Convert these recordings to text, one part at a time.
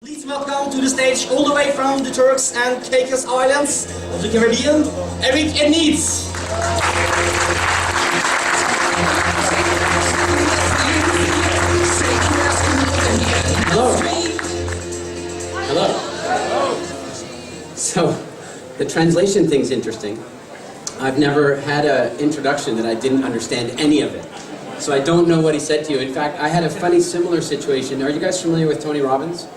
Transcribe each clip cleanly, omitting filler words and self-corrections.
Please welcome to the stage, all the way from the Turks and Caicos Islands of the Caribbean, Edmeades. Hello. Hello. So, the translation thing's interesting. I've never had an introduction that I didn't understand any of it. So I don't know what he said to you. In fact, I had a funny similar situation. Are you guys familiar with Tony Robbins?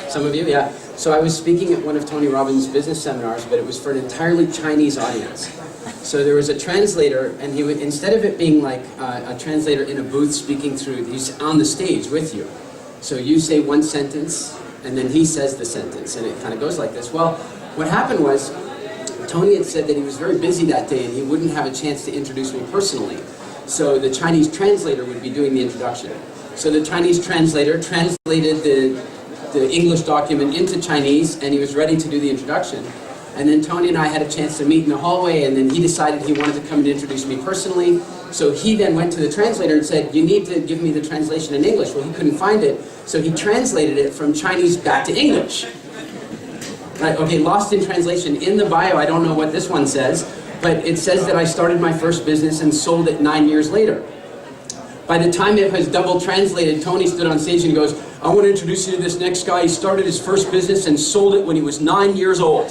Some of you? Yeah. So I was speaking at one of Tony Robbins' business seminars, but it was for an entirely Chinese audience. So there was a translator, and he would, instead of it being like a translator in a booth speaking through, he's on the stage with you. So you say one sentence, and then he says the sentence, and it kind of goes like this. Well, what happened was, Tony had said that he was very busy that day, and he wouldn't have a chance to introduce me personally. So the Chinese translator would be doing the introduction. So the Chinese translator translated the English document into Chinese, and he was ready to do the introduction. And then Tony and I had a chance to meet in the hallway, and then he decided he wanted to come and introduce me personally. So he then went to the translator and said, "You need to give me the translation in English." Well, he couldn't find it, so he translated it from Chinese back to English. Right, okay, lost in translation. In the bio, I don't know what this one says, but it says that I started my first business and sold it 9 years later. By the time it was double translated, Tony stood on stage and goes, "I want to introduce you to this next guy. He started his first business and sold it when he was 9 years old."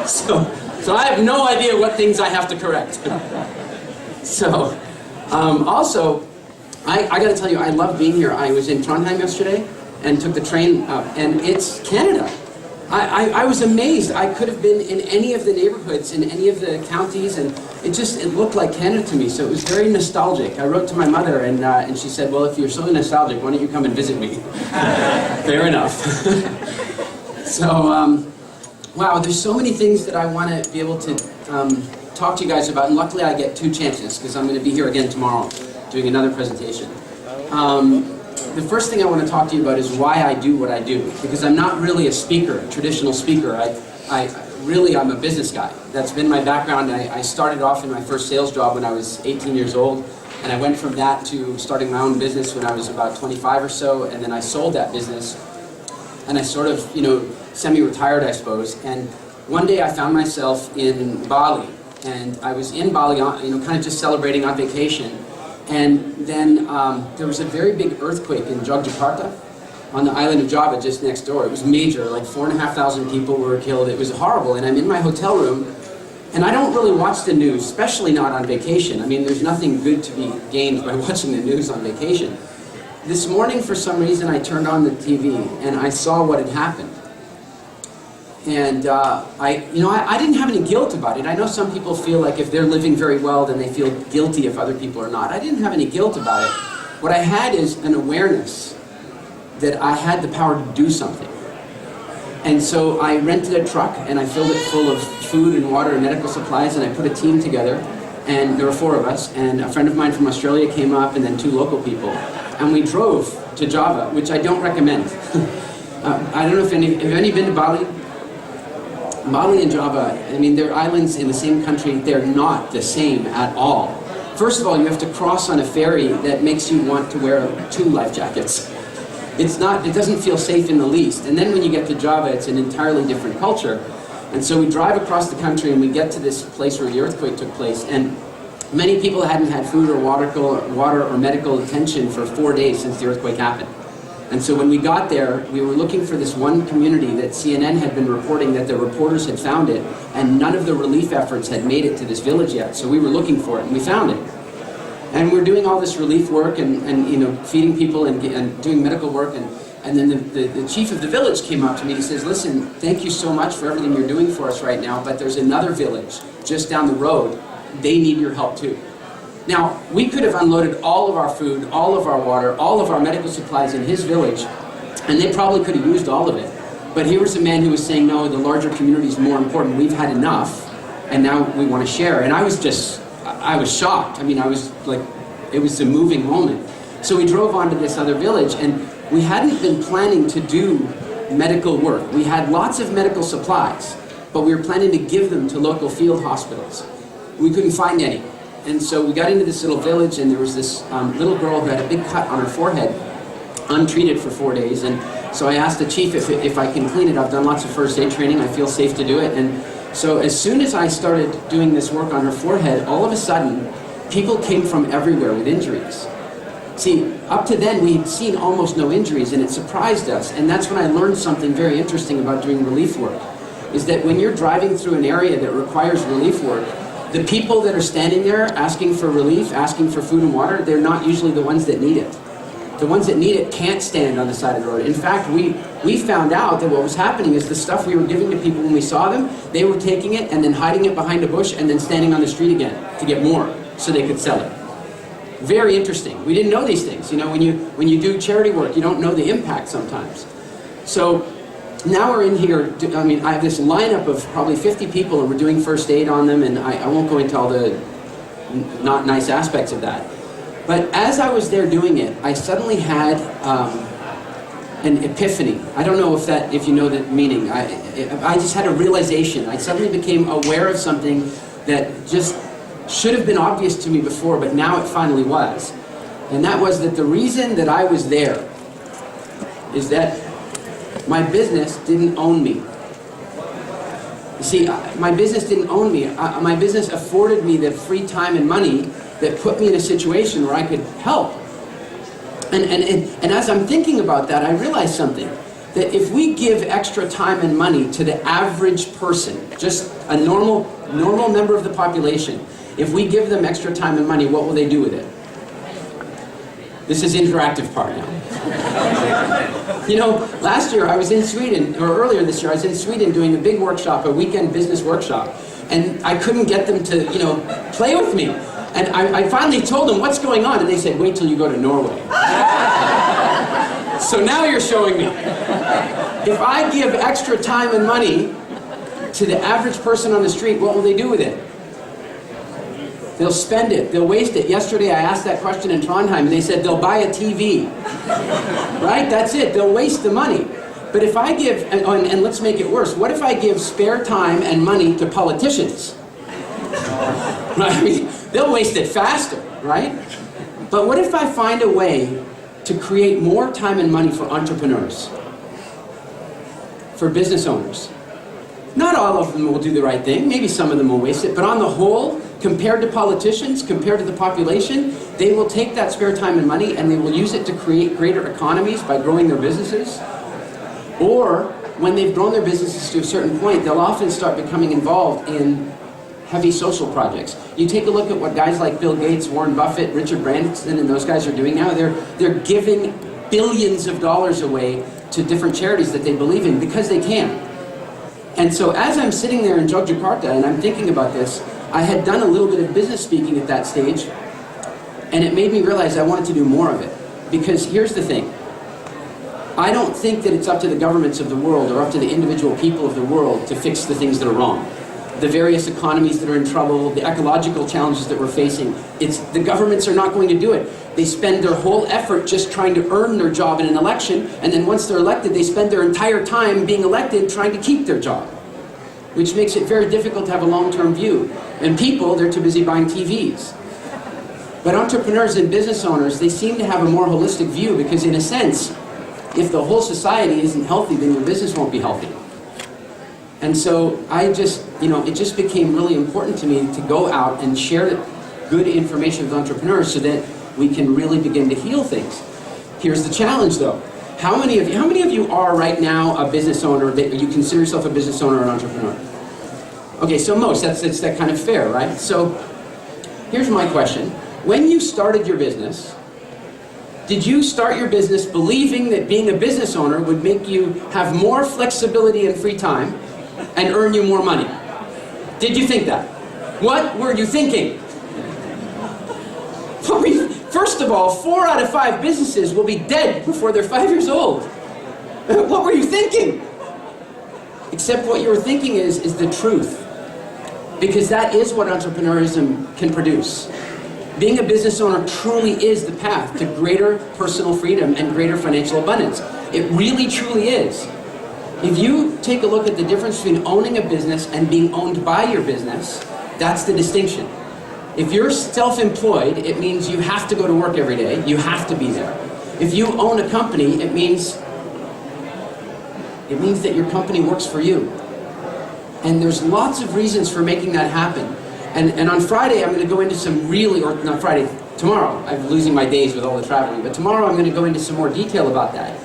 So I have no idea what things I have to correct. So, also, I got to tell you, I love being here. I was in Trondheim yesterday and took the train up, and it's Canada. I was amazed. I could have been in any of the neighborhoods, in any of the counties, and it looked like Canada to me, so it was very nostalgic. I wrote to my mother, and she said, "Well, if you're so nostalgic, why don't you come and visit me?" Fair enough. So, wow, there's so many things that I want to be able to talk to you guys about, and luckily I get 2 chances, because I'm going to be here again tomorrow doing another presentation. The first thing I want to talk to you about is why I do what I do, because I'm not really a speaker, a traditional speaker. I'm a business guy. That's been my background. I started off in my first sales job when I was 18 years old, and I went from that to starting my own business when I was about 25 or so, and then I sold that business, and I sort of, semi-retired, I suppose. And one day I found myself in Bali, and I was in Bali, kind of just celebrating on vacation. And then there was a very big earthquake in Yogyakarta on the island of Java just next door. It was major, like 4,500 people were killed. It was horrible, and I'm in my hotel room, and I don't really watch the news, especially not on vacation. I mean, there's nothing good to be gained by watching the news on vacation. This morning, for some reason, I turned on the TV, and I saw what had happened. And I didn't have any guilt about it. I know some people feel like if they're living very well, then they feel guilty if other people are not. I didn't have any guilt about it. What I had is an awareness that I had the power to do something. And so I rented a truck, and I filled it full of food and water and medical supplies, and I put a team together, and there were 4 of us, and a friend of mine from Australia came up, and then 2 local people. And we drove to Java, which I don't recommend. I don't know if have any been to Bali? Bali and Java, I mean, they're islands in the same country. They're not the same at all. First of all, you have to cross on a ferry that makes you want to wear 2 life jackets. It doesn't feel safe in the least. And then when you get to Java, it's an entirely different culture. And so we drive across the country, and we get to this place where the earthquake took place, and many people hadn't had food or water or medical attention for 4 days since the earthquake happened. And so when we got there, we were looking for this one community that CNN had been reporting that the reporters had found it, and none of the relief efforts had made it to this village yet. So we were looking for it, and we found it. And we're doing all this relief work and feeding people and doing medical work. And then the chief of the village came up to me and he says, "Listen, thank you so much for everything you're doing for us right now, but there's another village just down the road. They need your help too." Now, we could have unloaded all of our food, all of our water, all of our medical supplies in his village, and they probably could have used all of it. But here was a man who was saying, "No, the larger community is more important. We've had enough, and now we want to share." And I was shocked. I mean, it was a moving moment. So we drove on to this other village, and we hadn't been planning to do medical work. We had lots of medical supplies, but we were planning to give them to local field hospitals. We couldn't find any. And so we got into this little village, and there was this little girl who had a big cut on her forehead, untreated for 4 days, and So I asked the chief if I can clean it. I've done lots of first aid training. I feel safe to do it. And so as soon as I started doing this work on her forehead, all of a sudden, people came from everywhere with injuries. See, up to then, we'd seen almost no injuries, and it surprised us. And that's when I learned something very interesting about doing relief work, is that when you're driving through an area that requires relief work, the people that are standing there asking for relief, asking for food and water, they're not usually the ones that need it. The ones that need it can't stand on the side of the road. In fact, we found out that what was happening is the stuff we were giving to people when we saw them, they were taking it and then hiding it behind a bush and then standing on the street again to get more so they could sell it. Very interesting. We didn't know these things. You know, when you do charity work, you don't know the impact sometimes. So now we're in here, I mean, I have this lineup of probably 50 people and we're doing first aid on them, and I won't go into all the not nice aspects of that. But as I was there doing it, I suddenly had an epiphany. I don't know if you know the meaning. I just had a realization. I suddenly became aware of something that just should have been obvious to me before, but now it finally was. And that was that the reason that I was there is that my business didn't own me. You see, my business didn't own me. My business afforded me the free time and money that put me in a situation where I could help. And as I'm thinking about that, I realized something. That if we give extra time and money to the average person, just a normal member of the population, if we give them extra time and money, what will they do with it? This is interactive part now. You know, last year I was in Sweden, or earlier this year I was in Sweden doing a big workshop, a weekend business workshop, and I couldn't get them to, you know, play with me. And I finally told them, what's going on? And they said, wait till you go to Norway. So now you're showing me. If I give extra time and money to the average person on the street, what will they do with it? They'll spend it. They'll waste it. Yesterday I asked that question in Trondheim, and they said they'll buy a TV. Right? That's it. They'll waste the money. But if I give, and let's make it worse, what if I give spare time and money to politicians? Right? I mean, they'll waste it faster, right? But what if I find a way to create more time and money for entrepreneurs, for business owners? Not all of them will do the right thing. Maybe some of them will waste it. But on the whole, compared to politicians, compared to the population, they will take that spare time and money and they will use it to create greater economies by growing their businesses. Or when they've grown their businesses to a certain point, they'll often start becoming involved in heavy social projects. You take a look at what guys like Bill Gates, Warren Buffett, Richard Branson, and those guys are doing now. They're giving billions of dollars away to different charities that they believe in because they can. And so as I'm sitting there in Yogyakarta and I'm thinking about this, I had done a little bit of business speaking at that stage, and it made me realize I wanted to do more of it. Because here's the thing. I don't think that it's up to the governments of the world or up to the individual people of the world to fix the things that are wrong. The various economies that are in trouble, the ecological challenges that we're facing, the governments are not going to do it. They spend their whole effort just trying to earn their job in an election, and then once they're elected, they spend their entire time being elected trying to keep their job, which makes it very difficult to have a long-term view. And people, they're too busy buying TVs. But entrepreneurs and business owners, they seem to have a more holistic view because in a sense, if the whole society isn't healthy, then your business won't be healthy. And so I just, it just became really important to me to go out and share good information with entrepreneurs so that we can really begin to heal things. Here's the challenge though. How many of you are right now a business owner, that you consider yourself a business owner or an entrepreneur? Okay, so most, that's that kind of fair, right? So here's my question. When you started your business, did you start your business believing that being a business owner would make you have more flexibility and free time and earn you more money? Did you think that? What were you thinking? First of all, 4 out of 5 businesses will be dead before they're 5 years old. What were you thinking? Except what you were thinking is the truth. Because that is what entrepreneurism can produce. Being a business owner truly is the path to greater personal freedom and greater financial abundance. It really, truly is. If you take a look at the difference between owning a business and being owned by your business, that's the distinction. If you're self-employed, it means you have to go to work every day. You have to be there. If you own a company, it means It means that your company works for you. And there's lots of reasons for making that happen. And on Friday, I'm going to go into some really, or not Friday, tomorrow. I'm losing my days with all the traveling. But tomorrow, I'm going to go into some more detail about that.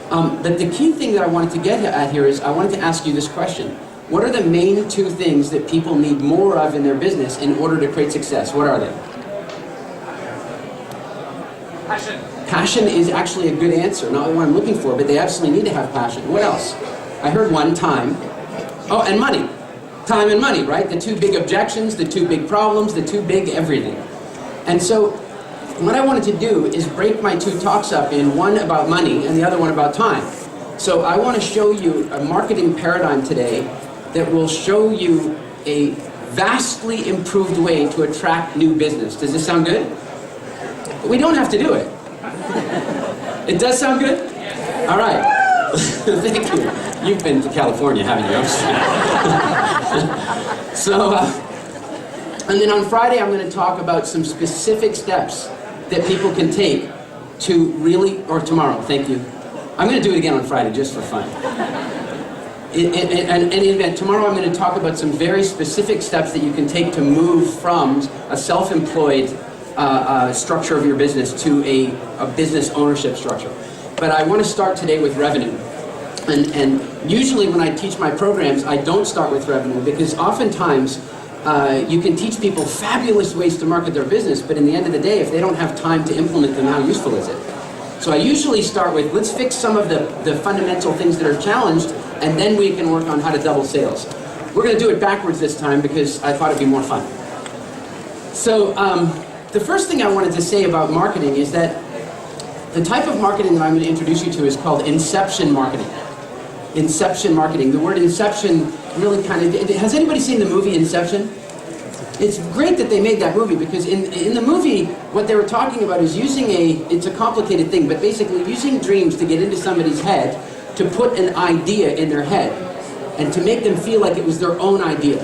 But the key thing that I wanted to get at here is I wanted to ask you this question. What are the main two things that people need more of in their business in order to create success? What are they? Passion. Passion is actually a good answer, not what I'm looking for, but they absolutely need to have passion. What else? I heard one, time. Oh, and money. Time and money, right? The two big objections, the two big problems, the two big everything. And so what I wanted to do is break my two talks up in one about money and the other one about time. So I want to show you a marketing paradigm today that will show you a vastly improved way to attract new business. Does this sound good? We don't have to do it. It does sound good? All right. Thank you. You've been to California, haven't you? And then on Friday, I'm going to talk about some specific steps that people can take to really, or tomorrow, thank you. I'm going to do it again on Friday just for fun. Tomorrow I'm going to talk about some very specific steps that you can take to move from a self-employed structure of your business to a business ownership structure. But I want to start today with revenue. And usually when I teach my programs, I don't start with revenue because oftentimes you can teach people fabulous ways to market their business, but in the end of the day, if they don't have time to implement them, how useful is it? So I usually start with, let's fix some of the fundamental things that are challenged, and then we can work on how to double sales. We're going to do it backwards this time because I thought it'd be more fun. So the first thing I wanted to say about marketing is that the type of marketing that I'm going to introduce you to is called inception marketing. Inception marketing. The word inception really kind of... Has anybody seen the movie Inception? It's great that they made that movie because in the movie, what they were talking about is using it's a complicated thing, but basically using dreams to get into somebody's head to put an idea in their head and to make them feel like it was their own idea.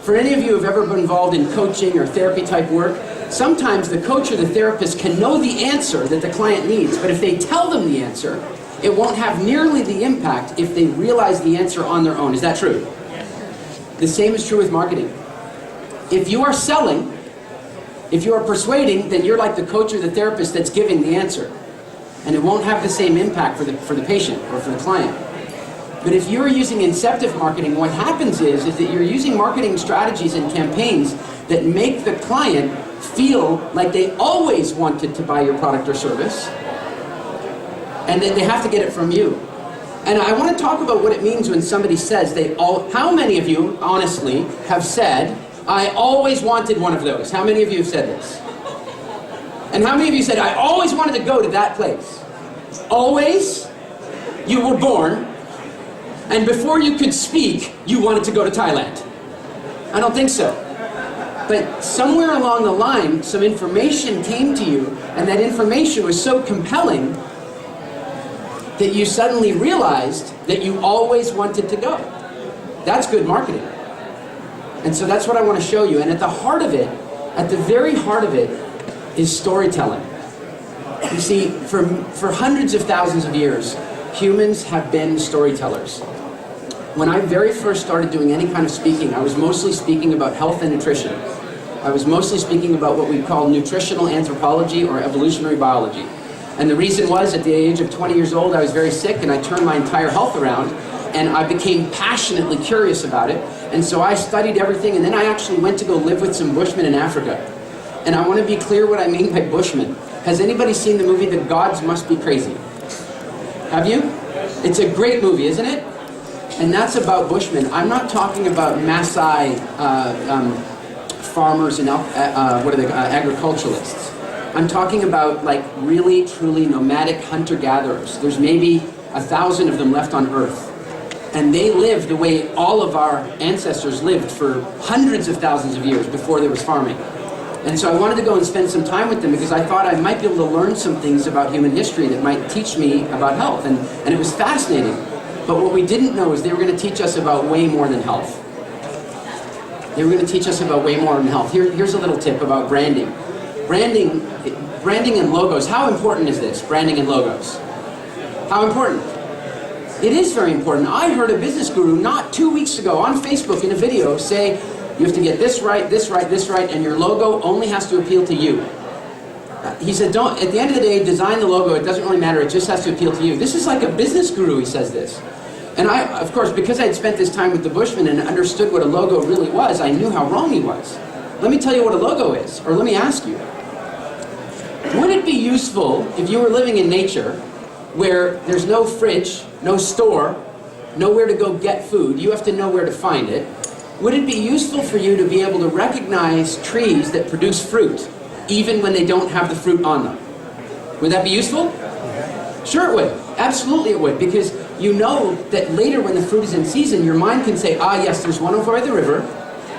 For any of you who have ever been involved in coaching or therapy type work, sometimes the coach or the therapist can know the answer that the client needs, but if they tell them the answer, it won't have nearly the impact if they realize the answer on their own. Is that true? The same is true with marketing. If you are selling, if you are persuading, then you're like the coach or the therapist that's giving the answer. And it won't have the same impact for the patient or for the client. But if you're using inceptive marketing, what happens is that you're using marketing strategies and campaigns that make the client feel like they always wanted to buy your product or service, and that they have to get it from you. And I want to talk about what it means when somebody says how many of you, honestly, have said, I always wanted one of those? How many of you have said this? And how many of you said, I always wanted to go to that place? Always? You were born, and before you could speak, you wanted to go to Thailand. I don't think so. But somewhere along the line, some information came to you, and that information was so compelling that you suddenly realized that you always wanted to go. That's good marketing. And so that's what I want to show you. And at the heart of it, at the very heart of it, is storytelling. You see, for hundreds of thousands of years, humans have been storytellers. When I very first started doing any kind of speaking, I was mostly speaking about health and nutrition. I was mostly speaking about what we call nutritional anthropology or evolutionary biology. And the reason was, at the age of 20 years old, I was very sick and I turned my entire health around and I became passionately curious about it. And so I studied everything, and then I actually went to go live with some Bushmen in Africa. And I want to be clear what I mean by Bushmen. Has anybody seen the movie The Gods Must Be Crazy? Have you? It's a great movie, isn't it? And that's about Bushmen. I'm not talking about Maasai farmers and agriculturalists. I'm talking about like really, truly nomadic hunter-gatherers. There's maybe 1,000 of them left on Earth. And they lived the way all of our ancestors lived for hundreds of thousands of years before there was farming. And so I wanted to go and spend some time with them because I thought I might be able to learn some things about human history that might teach me about health. And it was fascinating. But what we didn't know is they were going to teach us about way more than health. They were going to teach us about way more than health. Here's a little tip about branding. Branding and logos. How important is this, branding and logos? How important? It is very important. I heard a business guru not 2 weeks ago on Facebook in a video say, you have to get this right, this right, this right, and your logo only has to appeal to you. He said, don't, at the end of the day, design the logo. It doesn't really matter. It just has to appeal to you. This is like a business guru, he says this. And I, of course, because I had spent this time with the Bushmen and understood what a logo really was, I knew how wrong he was. Let me tell you what a logo is, or let me ask you. Would it be useful if you were living in nature where there's no fridge, no store, nowhere to go get food, you have to know where to find it? Would it be useful for you to be able to recognize trees that produce fruit, even when they don't have the fruit on them? Would that be useful? Sure it would. Absolutely it would, because you know that later when the fruit is in season, your mind can say, ah yes, there's one over by the river,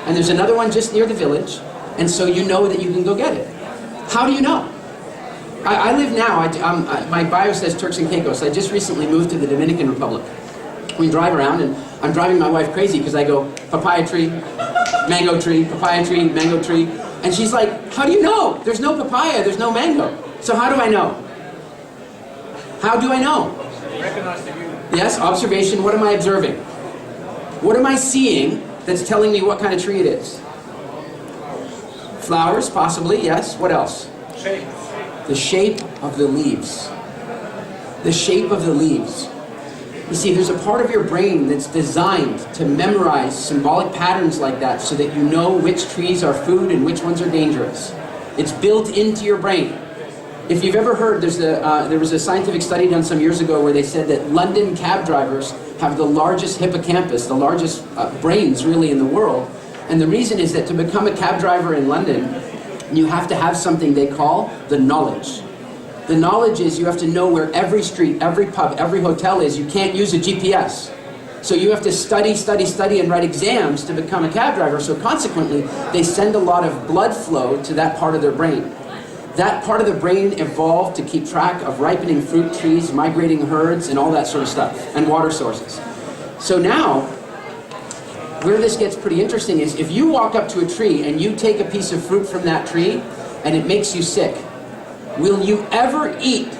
and there's another one just near the village, and so you know that you can go get it. How do you know? I live now, my bio says Turks and Caicos. I just recently moved to the Dominican Republic. We drive around, and I'm driving my wife crazy because I go, papaya tree, mango tree, papaya tree, mango tree. And she's like, how do you know? There's no papaya, there's no mango. So how do I know? How do I know? Recognize the view. Yes, observation. What am I observing? What am I seeing that's telling me what kind of tree it is? Flowers, possibly, yes. What else? Shape. The shape of the leaves. The shape of the leaves. You see, there's a part of your brain that's designed to memorize symbolic patterns like that so that you know which trees are food and which ones are dangerous. It's built into your brain. If you've ever heard, there was a scientific study done some years ago where they said that London cab drivers have the largest hippocampus, the largest brains really in the world. And the reason is that to become a cab driver in London, you have to have something they call the knowledge. The knowledge is you have to know where every street, every pub, every hotel is. You can't use a GPS. So you have to study, study, study, and write exams to become a cab driver. So consequently, they send a lot of blood flow to that part of their brain. That part of the brain evolved to keep track of ripening fruit trees, migrating herds, and all that sort of stuff, and water sources. So now, where this gets pretty interesting is if you walk up to a tree and you take a piece of fruit from that tree and it makes you sick, will you ever eat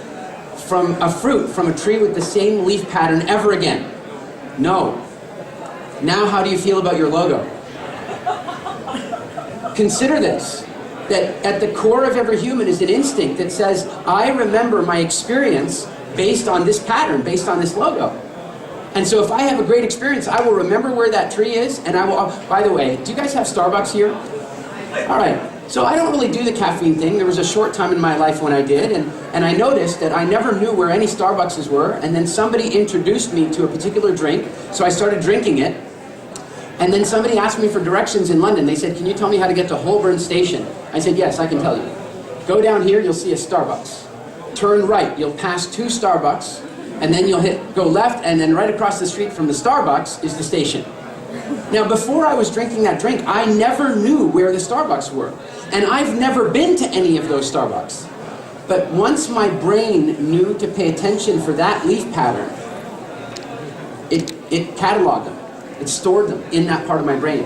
from a fruit from a tree with the same leaf pattern ever again? No. Now how do you feel about your logo? Consider this, that at the core of every human is an instinct that says, I remember my experience based on this pattern, based on this logo. And so if I have a great experience, I will remember where that tree is, and I will, by the way, do you guys have Starbucks here? All right. So I don't really do the caffeine thing. There was a short time in my life when I did, and I noticed that I never knew where any Starbucks were, and then somebody introduced me to a particular drink, so I started drinking it, and then somebody asked me for directions in London. They said, can you tell me how to get to Holborn Station? I said, yes, I can tell you. Go down here, you'll see a Starbucks. Turn right, you'll pass 2 Starbucks, and then you'll go left, and then right across the street from the Starbucks is the station. Now, before I was drinking that drink, I never knew where the Starbucks were. And I've never been to any of those Starbucks. But once my brain knew to pay attention for that leaf pattern, it cataloged them. It stored them in that part of my brain.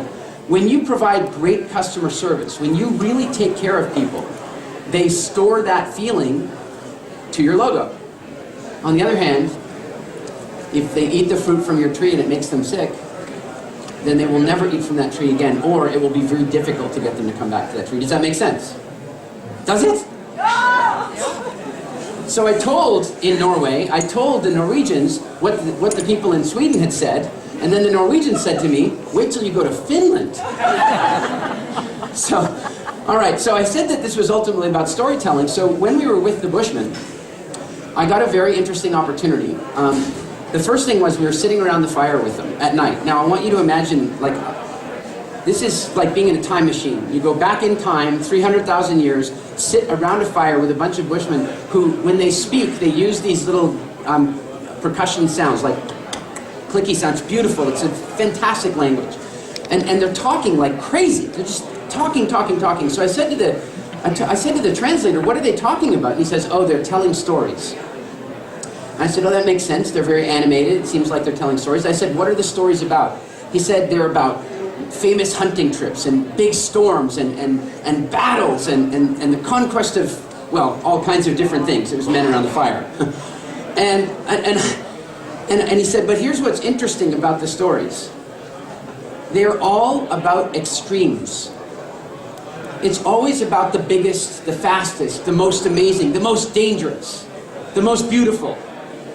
When you provide great customer service, when you really take care of people, they store that feeling to your logo. On the other hand, if they eat the fruit from your tree and it makes them sick, then they will never eat from that tree again, or it will be very difficult to get them to come back to that tree. Does that make sense? Does it? So I told, in Norway, I told the Norwegians what the people in Sweden had said, and then the Norwegians said to me, wait till you go to Finland. So, all right, so I said that this was ultimately about storytelling. So when we were with the Bushmen, I got a very interesting opportunity. The first thing was we were sitting around the fire with them at night. Now I want you to imagine, like, this is like being in a time machine. You go back in time, 300,000 years, sit around a fire with a bunch of Bushmen who, when they speak, they use these little percussion sounds, like clicky sounds. Beautiful. It's a fantastic language. And they're talking like crazy. They're just talking. So I said to the translator, what are they talking about? And he says, oh, they're telling stories. I said, oh, that makes sense. They're very animated. It seems like they're telling stories. I said, what are the stories about? He said, they're about famous hunting trips and big storms and battles and the conquest of, well, all kinds of different things. It was men around the fire. and And he said, but here's what's interesting about the stories. They're all about extremes. It's always about the biggest, the fastest, the most amazing, the most dangerous, the most beautiful.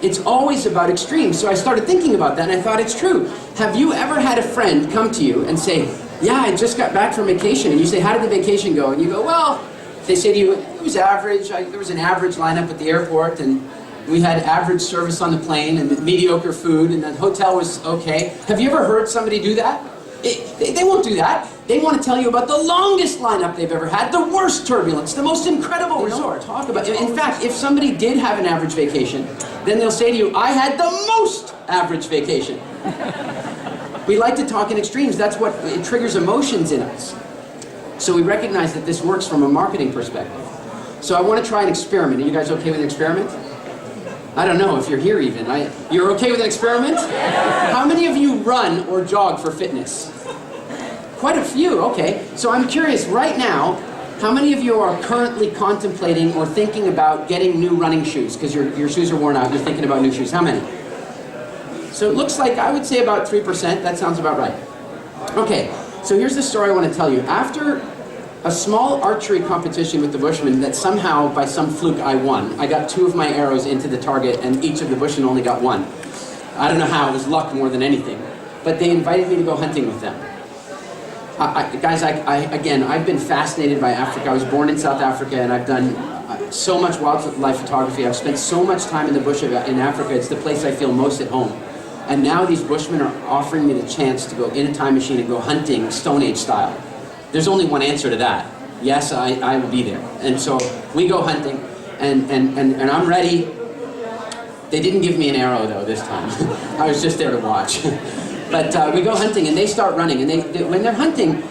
It's always about extremes. So I started thinking about that, and I thought, it's true. Have you ever had a friend come to you and say, yeah, I just got back from vacation, and you say, how did the vacation go? And you go, well, they say to you, it was average. There was an average lineup at the airport, and we had average service on the plane, and mediocre food, and the hotel was okay. Have you ever heard somebody do that? They won't do that. They want to tell you about the longest lineup they've ever had, the worst turbulence, the most incredible resort. Talk about. In fact, if somebody did have an average vacation, then they'll say to you, I had the most average vacation. We like to talk in extremes. That's what it triggers emotions in us. So we recognize that this works from a marketing perspective. So I want to try an experiment. Are you guys okay with an experiment? I don't know if you're here even. You're okay with an experiment? How many of you run or jog for fitness? Quite a few, okay. So I'm curious, right now, how many of you are currently contemplating or thinking about getting new running shoes? Because your shoes are worn out, you're thinking about new shoes. How many? So it looks like, I would say about 3%. That sounds about right. Okay, so here's the story I want to tell you. After a small archery competition with the Bushmen that somehow, by some fluke, I won. I got 2 of my arrows into the target, and each of the Bushmen only got 1. I don't know how, it was luck more than anything. But they invited me to go hunting with them. Guys, again, I've been fascinated by Africa. I was born in South Africa, and I've done so much wildlife photography. I've spent so much time in the bush in Africa. It's the place I feel most at home. And now these Bushmen are offering me the chance to go in a time machine and go hunting Stone Age style. There's only one answer to that. Yes, I will be there. And so we go hunting, and I'm ready. They didn't give me an arrow, though, this time. I was just there to watch. But we go hunting, and they start running. And when they're hunting,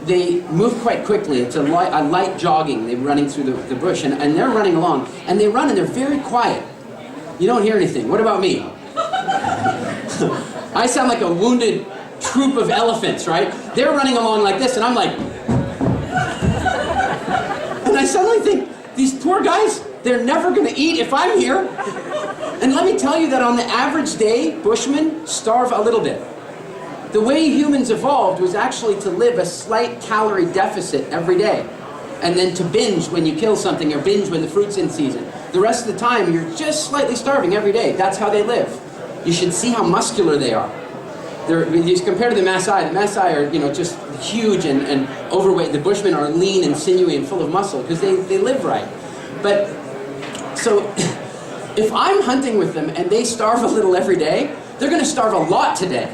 they move quite quickly. It's a light jogging. They're running through the bush, and they're running along. And they run, and they're very quiet. You don't hear anything. What about me? I sound like a wounded troop of elephants, right? They're running along like this, and I'm like... And I suddenly think, these poor guys, they're never going to eat if I'm here. And let me tell you that on the average day, Bushmen starve a little bit. The way humans evolved was actually to live a slight calorie deficit every day. And then to binge when you kill something, or binge when the fruit's in season. The rest of the time, you're just slightly starving every day. That's how they live. You should see how muscular they are. You compare to the Maasai. The Maasai are, just huge and overweight. The Bushmen are lean and sinewy and full of muscle because they live right. But, so, if I'm hunting with them and they starve a little every day, they're going to starve a lot today.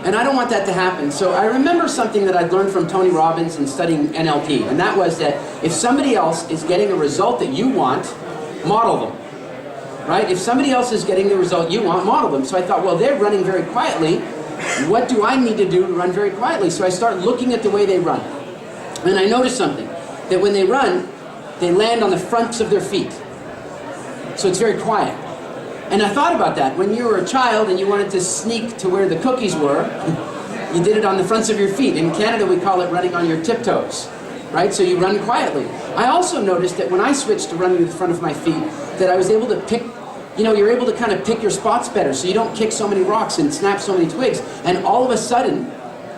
And I don't want that to happen. So I remember something that I'd learned from Tony Robbins and studying NLP. And that was that if somebody else is getting a result that you want, model them. Right? If somebody else is getting the result you want, model them. So I thought, well, they're running very quietly. What do I need to do to run very quietly? So I start looking at the way they run. And I noticed something. That when they run, they land on the fronts of their feet. So it's very quiet. And I thought about that. When you were a child and you wanted to sneak to where the cookies were, you did it on the fronts of your feet. In Canada, we call it running on your tiptoes. Right? So you run quietly. I also noticed that when I switched to running to the front of my feet, that I was able to pick, you're able to kind of pick your spots better, so you don't kick so many rocks and snap so many twigs. And all of a sudden,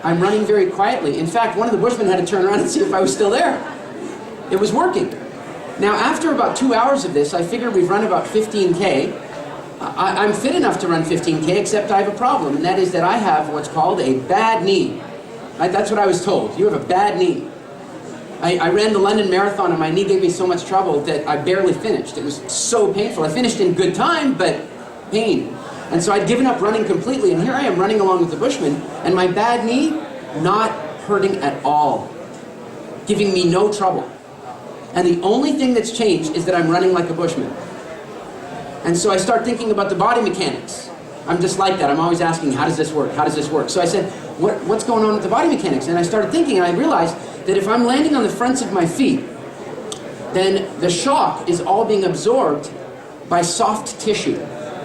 I'm running very quietly. In fact, one of the Bushmen had to turn around and see if I was still there. It was working. Now, after about 2 hours of this, I figured we've run about 15K. I'm fit enough to run 15K, except I have a problem, and that is that I have what's called a bad knee. That's what I was told. You have a bad knee. I ran the London Marathon, and my knee gave me so much trouble that I barely finished. It was so painful. I finished in good time, but pain. And so I'd given up running completely, and here I am running along with the Bushmen, and my bad knee, not hurting at all, giving me no trouble. And the only thing that's changed is that I'm running like a Bushman. And so I start thinking about the body mechanics. I'm just like that. I'm always asking, how does this work? How does this work? So I said, what's going on with the body mechanics? And I started thinking, and I realized that if I'm landing on the fronts of my feet, then the shock is all being absorbed by soft tissue,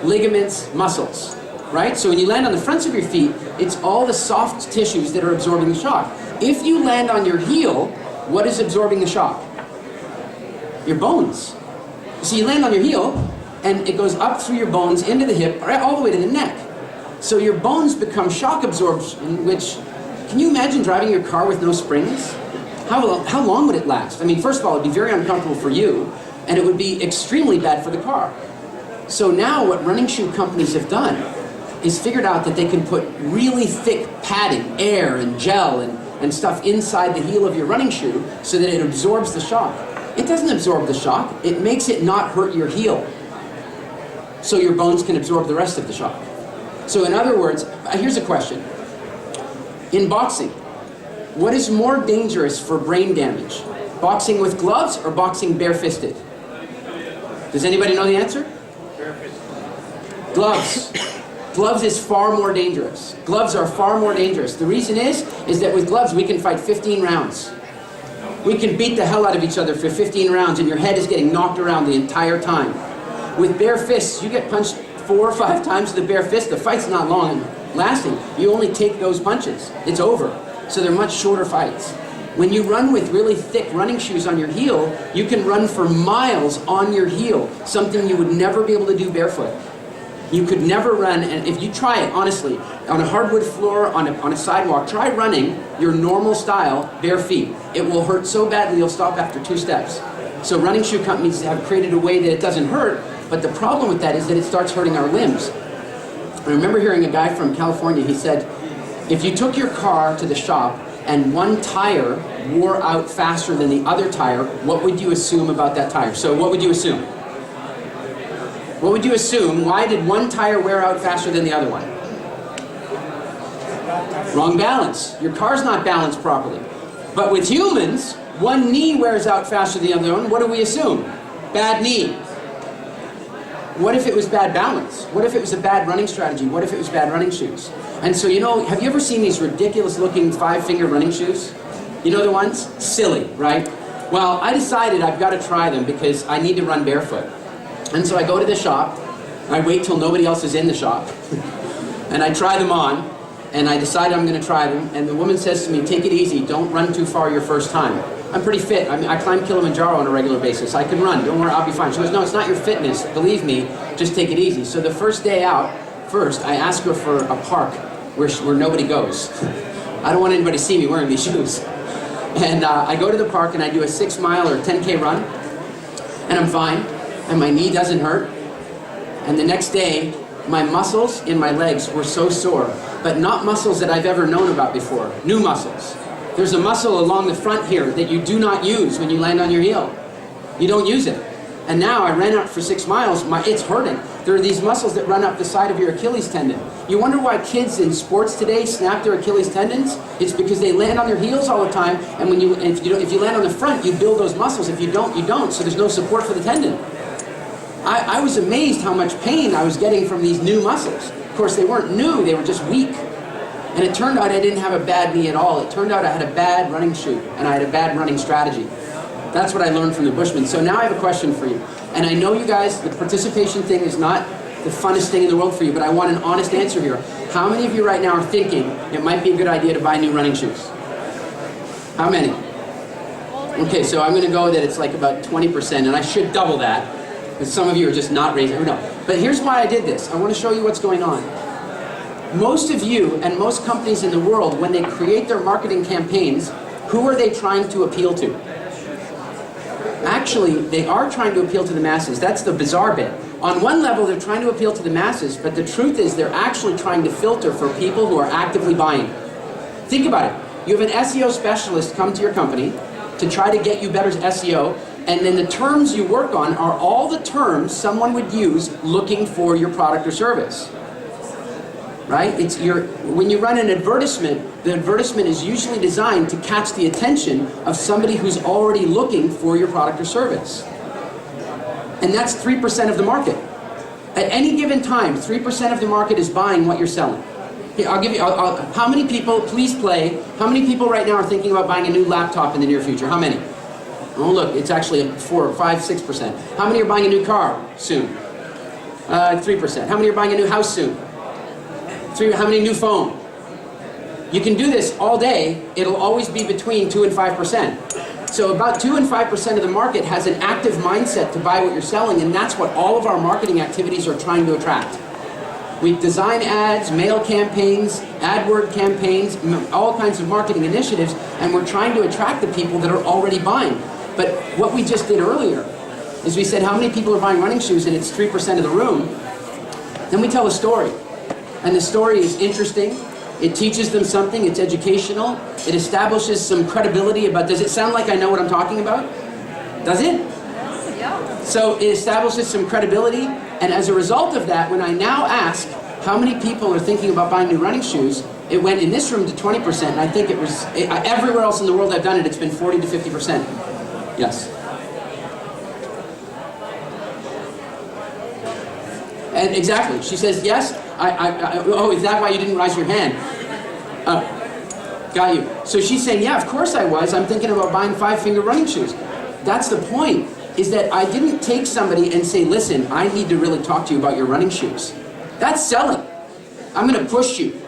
ligaments, muscles, right? So when you land on the fronts of your feet, it's all the soft tissues that are absorbing the shock. If you land on your heel, what is absorbing the shock? Your bones. So you land on your heel, and it goes up through your bones into the hip, right, all the way to the neck. So your bones become shock absorption, which, can you imagine driving your car with no springs? How long would it last? I mean, first of all, it'd be very uncomfortable for you, and it would be extremely bad for the car. So now what running shoe companies have done is figured out that they can put really thick padding, air and gel and stuff inside the heel of your running shoe so that it absorbs the shock. It doesn't absorb the shock, it makes it not hurt your heel. So your bones can absorb the rest of the shock. So in other words, here's a question. In boxing, what is more dangerous for brain damage? Boxing with gloves or boxing barefisted? Does anybody know the answer? Gloves. Gloves is far more dangerous. Gloves are far more dangerous. The reason is that with gloves we can fight 15 rounds. We can beat the hell out of each other for 15 rounds and your head is getting knocked around the entire time. With bare fists, you get punched 4 or 5 times with the bare fist, the fight's not long lasting. You only take those punches. It's over. So they're much shorter fights. When you run with really thick running shoes on your heel, you can run for miles on your heel, something you would never be able to do barefoot. You could never run, and if you try it, honestly, on a hardwood floor, on a sidewalk, try running your normal style, bare feet. It will hurt so badly you'll stop after 2 steps. So running shoe companies have created a way that it doesn't hurt, but the problem with that is that it starts hurting our limbs. I remember hearing a guy from California, he said, if you took your car to the shop and one tire wore out faster than the other tire, what would you assume about that tire? So what would you assume? What would you assume? Why did one tire wear out faster than the other one? Wrong balance. Your car's not balanced properly. But with humans, one knee wears out faster than the other one. What do we assume? Bad knee. What if it was bad balance? What if it was a bad running strategy? What if it was bad running shoes? And so, you know, have you ever seen these ridiculous looking 5-finger running shoes? You know the ones? Silly, right? Well, I decided I've got to try them because I need to run barefoot. And so I go to the shop, I wait till nobody else is in the shop, and I try them on, and I decide I'm going to try them, and the woman says to me, take it easy, don't run too far your first time. I'm pretty fit. I mean, I climb Kilimanjaro on a regular basis. I can run. Don't worry, I'll be fine. She goes, no, it's not your fitness. Believe me, just take it easy. So the first day out, I ask her for a park where nobody goes. I don't want anybody to see me wearing these shoes. And I go to the park and I do a 6-mile or 10K run, and I'm fine, and my knee doesn't hurt. And the next day, my muscles in my legs were so sore, but not muscles that I've ever known about before, new muscles. There's a muscle along the front here that you do not use when you land on your heel. You don't use it. And now I ran out for 6 miles, it's hurting. There are these muscles that run up the side of your Achilles tendon. You wonder why kids in sports today snap their Achilles tendons? It's because they land on their heels all the time, and if you land on the front, you build those muscles. If you don't, you don't, so there's no support for the tendon. I was amazed how much pain I was getting from these new muscles. Of course, they weren't new, they were just weak. And it turned out I didn't have a bad knee at all. It turned out I had a bad running shoe, and I had a bad running strategy. That's what I learned from the Bushmen. So now I have a question for you. And I know you guys, the participation thing is not the funnest thing in the world for you, but I want an honest answer here. How many of you right now are thinking it might be a good idea to buy new running shoes? How many? Okay, so I'm going to go that it's like about 20%, and I should double that, because some of you are just not raising, or no. But here's why I did this. I want to show you what's going on. Most of you and most companies in the world, when they create their marketing campaigns, who are they trying to appeal to? Actually, they are trying to appeal to the masses. That's the bizarre bit. On one level, they're trying to appeal to the masses, but the truth is they're actually trying to filter for people who are actively buying. Think about it. You have an SEO specialist come to your company to try to get you better SEO, and then the terms you work on are all the terms someone would use looking for your product or service. Right? When you run an advertisement, the advertisement is usually designed to catch the attention of somebody who's already looking for your product or service. And that's 3% of the market. At any given time, 3% of the market is buying what you're selling. Here, I'll give you, how many people, please play, how many people right now are thinking about buying a new laptop in the near future? How many? Oh look, it's actually 4, 5, 6%. How many are buying a new car soon? 3%. How many are buying a new house soon? 3. How many new phone? You can do this all day. It'll always be between 2 and 5%. So about 2 and 5% of the market has an active mindset to buy what you're selling, and that's what all of our marketing activities are trying to attract. We design ads, mail campaigns, AdWord campaigns, all kinds of marketing initiatives, and we're trying to attract the people that are already buying. But what we just did earlier is we said how many people are buying running shoes, and it's 3% of the room. Then we tell a story, and the story is interesting. It teaches them something, it's educational, it establishes some credibility about, does it sound like I know what I'm talking about? Does it? Yeah. So it establishes some credibility, and as a result of that, when I now ask how many people are thinking about buying new running shoes, it went in this room to 20%, and I think it was, everywhere else in the world I've done it, it's been 40 to 50%. Yes. And exactly, she says, yes, oh, is that why you didn't raise your hand? Got you. So she's saying, yeah, of course I was. I'm thinking about buying 5-finger running shoes. That's the point, is that I didn't take somebody and say, listen, I need to really talk to you about your running shoes. That's selling. I'm going to push you.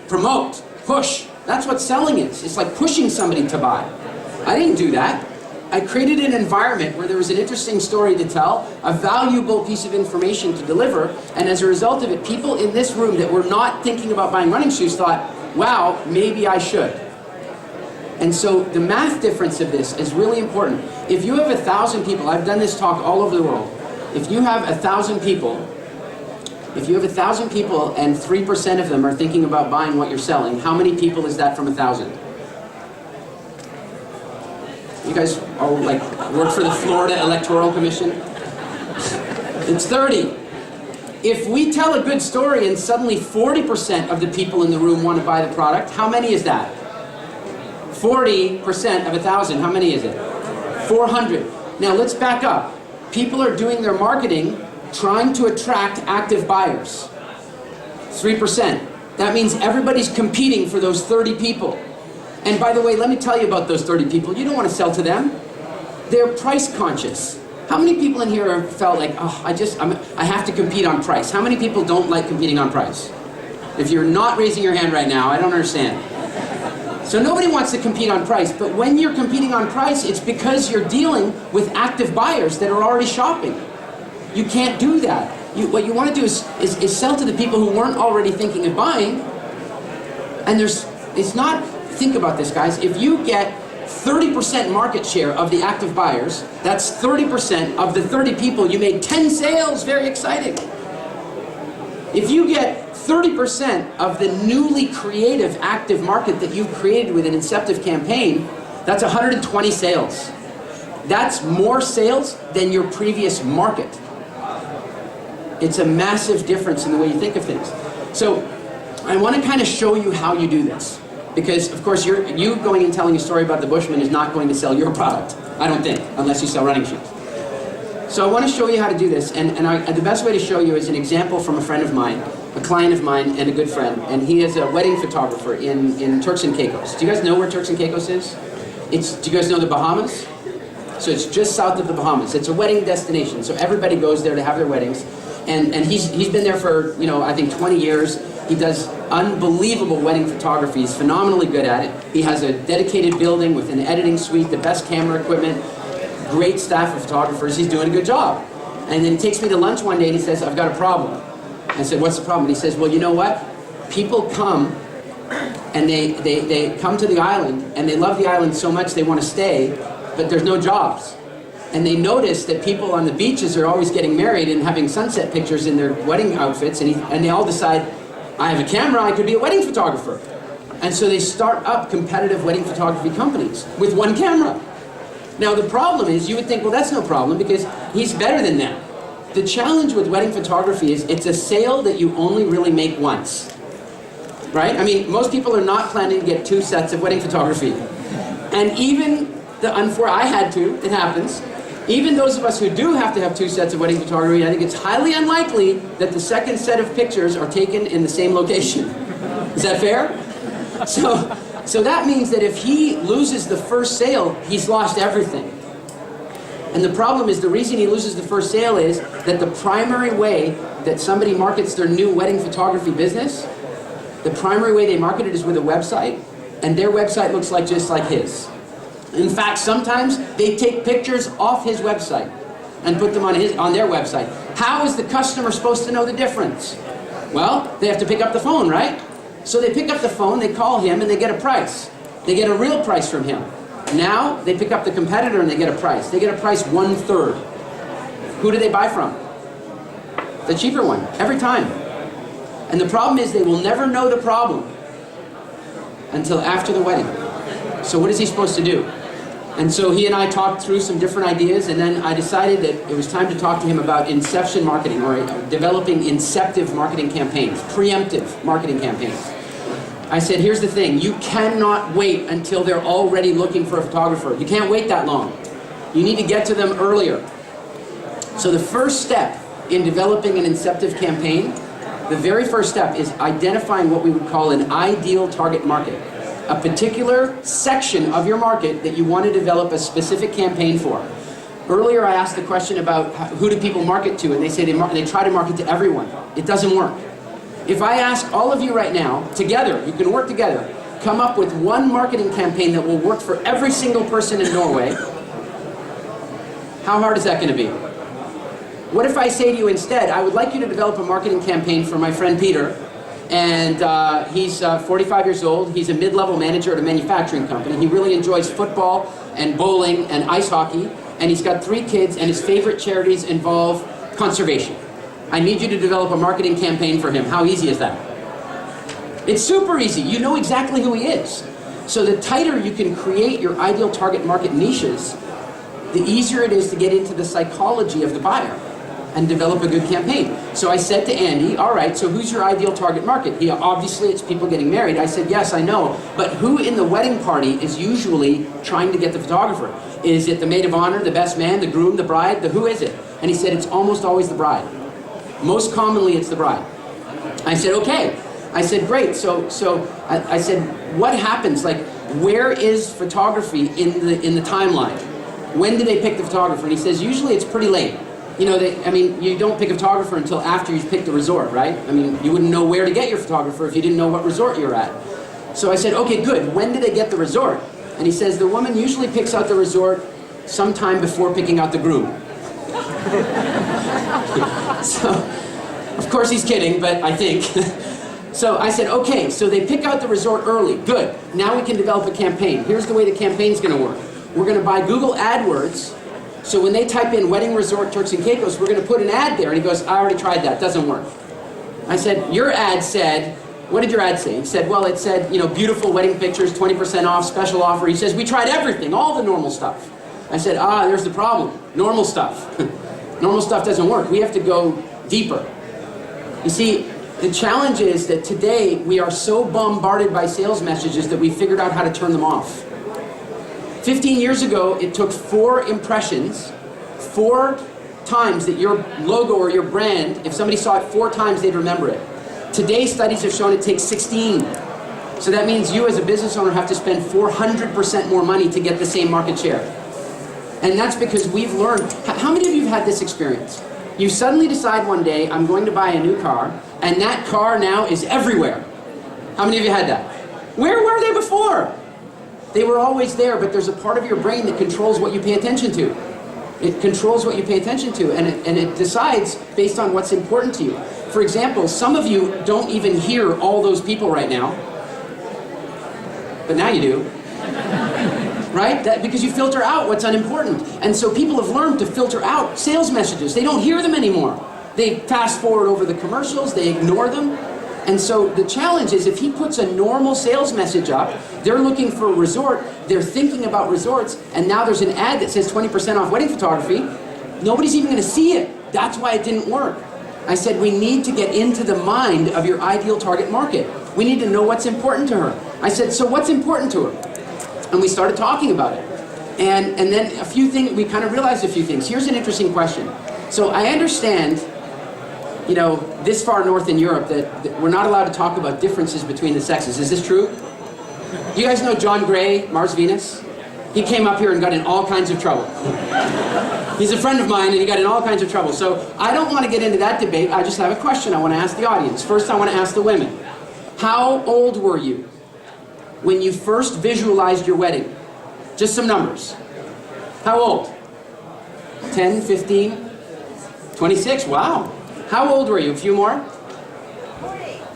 Promote. Push. That's what selling is. It's like pushing somebody to buy. I didn't do that. I created an environment where there was an interesting story to tell, a valuable piece of information to deliver, and as a result of it, people in this room that were not thinking about buying running shoes thought, wow, maybe I should. And so the math difference of this is really important. If you have 1,000 people, I've done this talk all over the world, if you have 1,000 people, and 3% of them are thinking about buying what you're selling, how many people is that from 1,000? You guys all like work for the Florida Electoral Commission? It's 30. If we tell a good story and suddenly 40% of the people in the room want to buy the product, how many is that? 40% of 1,000, how many is it? 400. Now let's back up. People are doing their marketing trying to attract active buyers. 3%. That means everybody's competing for those 30 people. And by the way, let me tell you about those 30 people. You don't want to sell to them. They're price conscious. How many people in here have felt like, oh, I have to compete on price? How many people don't like competing on price? If you're not raising your hand right now, I don't understand. So nobody wants to compete on price, but when you're competing on price, it's because you're dealing with active buyers that are already shopping. You can't do that. What you want to do is sell to the people who weren't already thinking of buying, and it's not, think about this, guys, if you get 30% market share of the active buyers, that's 30% of the 30 people, you made 10 sales, very exciting. If you get 30% of the newly creative active market that you've created with an inceptive campaign, that's 120 sales. That's more sales than your previous market. It's a massive difference in the way you think of things. So I want to kind of show you how you do this. Because, of course, you going and telling a story about the Bushman is not going to sell your product, I don't think, unless you sell running shoes. So I want to show you how to do this, and the best way to show you is an example from a friend of mine, a client of mine, and a good friend, and he is a wedding photographer in Turks and Caicos. Do you guys know where Turks and Caicos is? Do you guys know the Bahamas? So it's just south of the Bahamas. It's a wedding destination, so everybody goes there to have their weddings, and he's been there for, I think 20 years. He does unbelievable wedding photography. He's phenomenally good at it. He has a dedicated building with an editing suite, the best camera equipment, great staff of photographers. He's doing a good job. And then he takes me to lunch one day and he says, I've got a problem. I said, what's the problem? And he says, well, you know what? People come and they come to the island and they love the island so much they want to stay, but there's no jobs. And they notice that people on the beaches are always getting married and having sunset pictures in their wedding outfits, and they all decide, I have a camera, I could be a wedding photographer. And so they start up competitive wedding photography companies with one camera. Now the problem is, you would think, well, that's no problem because he's better than them. The challenge with wedding photography is it's a sale that you only really make once. Right? I mean, most people are not planning to get 2 sets of wedding photography. And even I had to, it happens. Even those of us who do have to have 2 sets of wedding photography, I think it's highly unlikely that the second set of pictures are taken in the same location. Is that fair? So that means that if he loses the first sale, he's lost everything. And the problem is, the reason he loses the first sale is that the primary way that somebody markets their new wedding photography business, the primary way they market it is with a website, and their website looks just like his. In fact, sometimes they take pictures off his website and put them on their website. How is the customer supposed to know the difference? Well, they have to pick up the phone, right? So they pick up the phone, they call him, and they get a price. They get a real price from him. Now, they pick up the competitor and they get a price. They get a price 1/3. Who do they buy from? The cheaper one, every time. And the problem is they will never know the problem until after the wedding. So what is he supposed to do? And so he and I talked through some different ideas, and then I decided that it was time to talk to him about inception marketing, or developing inceptive marketing campaigns, preemptive marketing campaigns. I said, here's the thing, you cannot wait until they're already looking for a photographer. You can't wait that long. You need to get to them earlier. So the first step in developing an inceptive campaign, the very first step is identifying what we would call an ideal target market. A particular section of your market that you want to develop a specific campaign for. Earlier I asked the question about who do people market to, and they say they try to market to everyone. It doesn't work. If I ask all of you right now, together, you can work together, come up with one marketing campaign that will work for every single person in Norway, how hard is that going to be? What if I say to you instead, I would like you to develop a marketing campaign for my friend Peter, and he's 45 years old, he's a mid-level manager at a manufacturing company, he really enjoys football and bowling and ice hockey, and he's got 3 kids, and his favorite charities involve conservation. I need you to develop a marketing campaign for him. How easy is that? It's super easy. You know exactly who he is. So the tighter you can create your ideal target market niches, the easier it is to get into the psychology of the buyer and develop a good campaign. So I said to Andy, all right, so who's your ideal target market? Obviously it's people getting married. I said, yes, I know, but who in the wedding party is usually trying to get the photographer? Is it the maid of honor, the best man, the groom, the bride, who is it? And he said, it's almost always the bride. Most commonly it's the bride. I said, okay. I said, great, so I said, what happens, like, where is photography in the timeline? When do they pick the photographer? And he says, usually it's pretty late. You know, you don't pick a photographer until after you've picked the resort, right? I mean, you wouldn't know where to get your photographer if you didn't know what resort you're at. So I said, okay, good. When do they get the resort? And he says, the woman usually picks out the resort sometime before picking out the groom. So, of course he's kidding, but I think. So I said, okay, so they pick out the resort early. Good. Now we can develop a campaign. Here's the way the campaign's going to work. We're going to buy Google AdWords. So when they type in wedding resort Turks and Caicos, we're going to put an ad there. And he goes, I already tried that. Doesn't work. I said, your ad said, what did your ad say? He said, well, it said, you know, beautiful wedding pictures, 20% off, special offer. He says, we tried everything, all the normal stuff. I said, there's the problem. Normal stuff. Normal stuff doesn't work. We have to go deeper. You see, the challenge is that today we are so bombarded by sales messages that we figured out how to turn them off. 15 years ago, it took 4 impressions, 4 times that your logo or your brand, if somebody saw it 4 times, they'd remember it. Today, studies have shown it takes 16. So that means you as a business owner have to spend 400% more money to get the same market share. And that's because we've learned. How many of you have had this experience? You suddenly decide one day, I'm going to buy a new car, and that car now is everywhere. How many of you had that? Where were they before? They were always there, but there's a part of your brain that controls what you pay attention to. It controls what you pay attention to, and it decides based on what's important to you. For example, some of you don't even hear all those people right now, but now you do. Right? Because you filter out what's unimportant. And so people have learned to filter out sales messages. They don't hear them anymore. They fast forward over the commercials, they ignore them. And so the challenge is if he puts a normal sales message up, they're looking for a resort, they're thinking about resorts, and now there's an ad that says 20% off wedding photography, nobody's even going to see it. That's why it didn't work. I said we need to get into the mind of your ideal target market. We need to know what's important to her. I said, so what's important to her? And we started talking about it. And then a few things, we kind of realized a few things. Here's an interesting question. So I understand, you know, this far north in Europe that we're not allowed to talk about differences between the sexes. Is this true? Do you guys know John Gray, Mars Venus? He came up here and got in all kinds of trouble. He's a friend of mine and he got in all kinds of trouble. So I don't want to get into that debate. I just have a question I want to ask the audience. First, I want to ask the women. How old were you when you first visualized your wedding? Just some numbers. How old? 10, 15, 26? Wow. How old were you? A few more?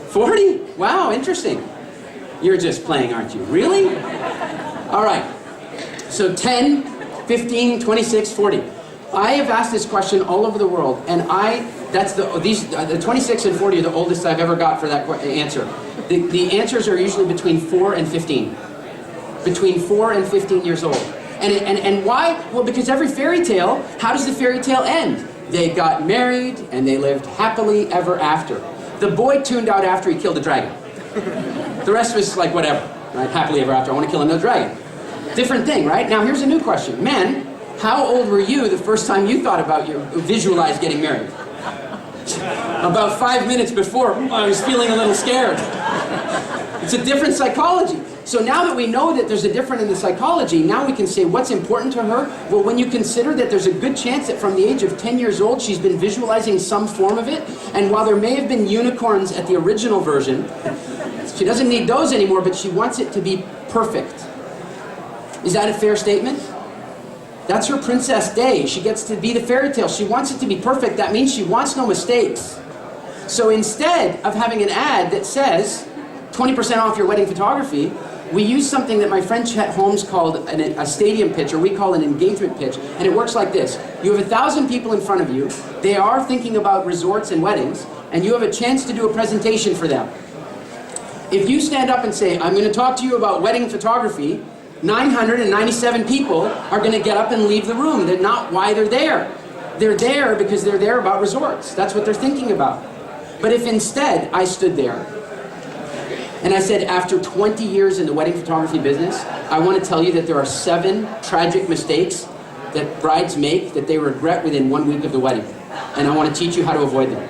40? Wow, interesting. You're just playing, aren't you? Really? All right. So 10, 15, 26, 40. I have asked this question all over the world, and the 26 and 40 are the oldest I've ever got for that answer. The answers are usually between 4 and 15. Between 4 and 15 years old. And why? Well, because every fairy tale, how does the fairy tale end? They got married and they lived happily ever after. The boy tuned out after he killed the dragon. The rest was like, whatever, right? Happily ever after, I want to kill another dragon. Different thing, right? Now here's a new question. Men, how old were you the first time you thought about visualized getting married? About 5 minutes before, I was feeling a little scared. It's a different psychology. So now that we know that there's a difference in the psychology, now we can say what's important to her. Well, when you consider that there's a good chance that from the age of 10 years old, she's been visualizing some form of it, and while there may have been unicorns at the original version, she doesn't need those anymore, but she wants it to be perfect. Is that a fair statement? That's her princess day. She gets to be the fairy tale. She wants it to be perfect. That means she wants no mistakes. So instead of having an ad that says 20% off your wedding photography, we use something that my friend Chet Holmes called a stadium pitch, or we call an engagement pitch, and it works like this. You have 1,000 people in front of you. They are thinking about resorts and weddings, and you have a chance to do a presentation for them. If you stand up and say, I'm going to talk to you about wedding photography, 997 people are going to get up and leave the room. They're not why they're there. They're there because they're there about resorts. That's what they're thinking about. But if instead I stood there and I said, after 20 years in the wedding photography business, I want to tell you that there are 7 tragic mistakes that brides make that they regret within 1 week of the wedding. And I want to teach you how to avoid them.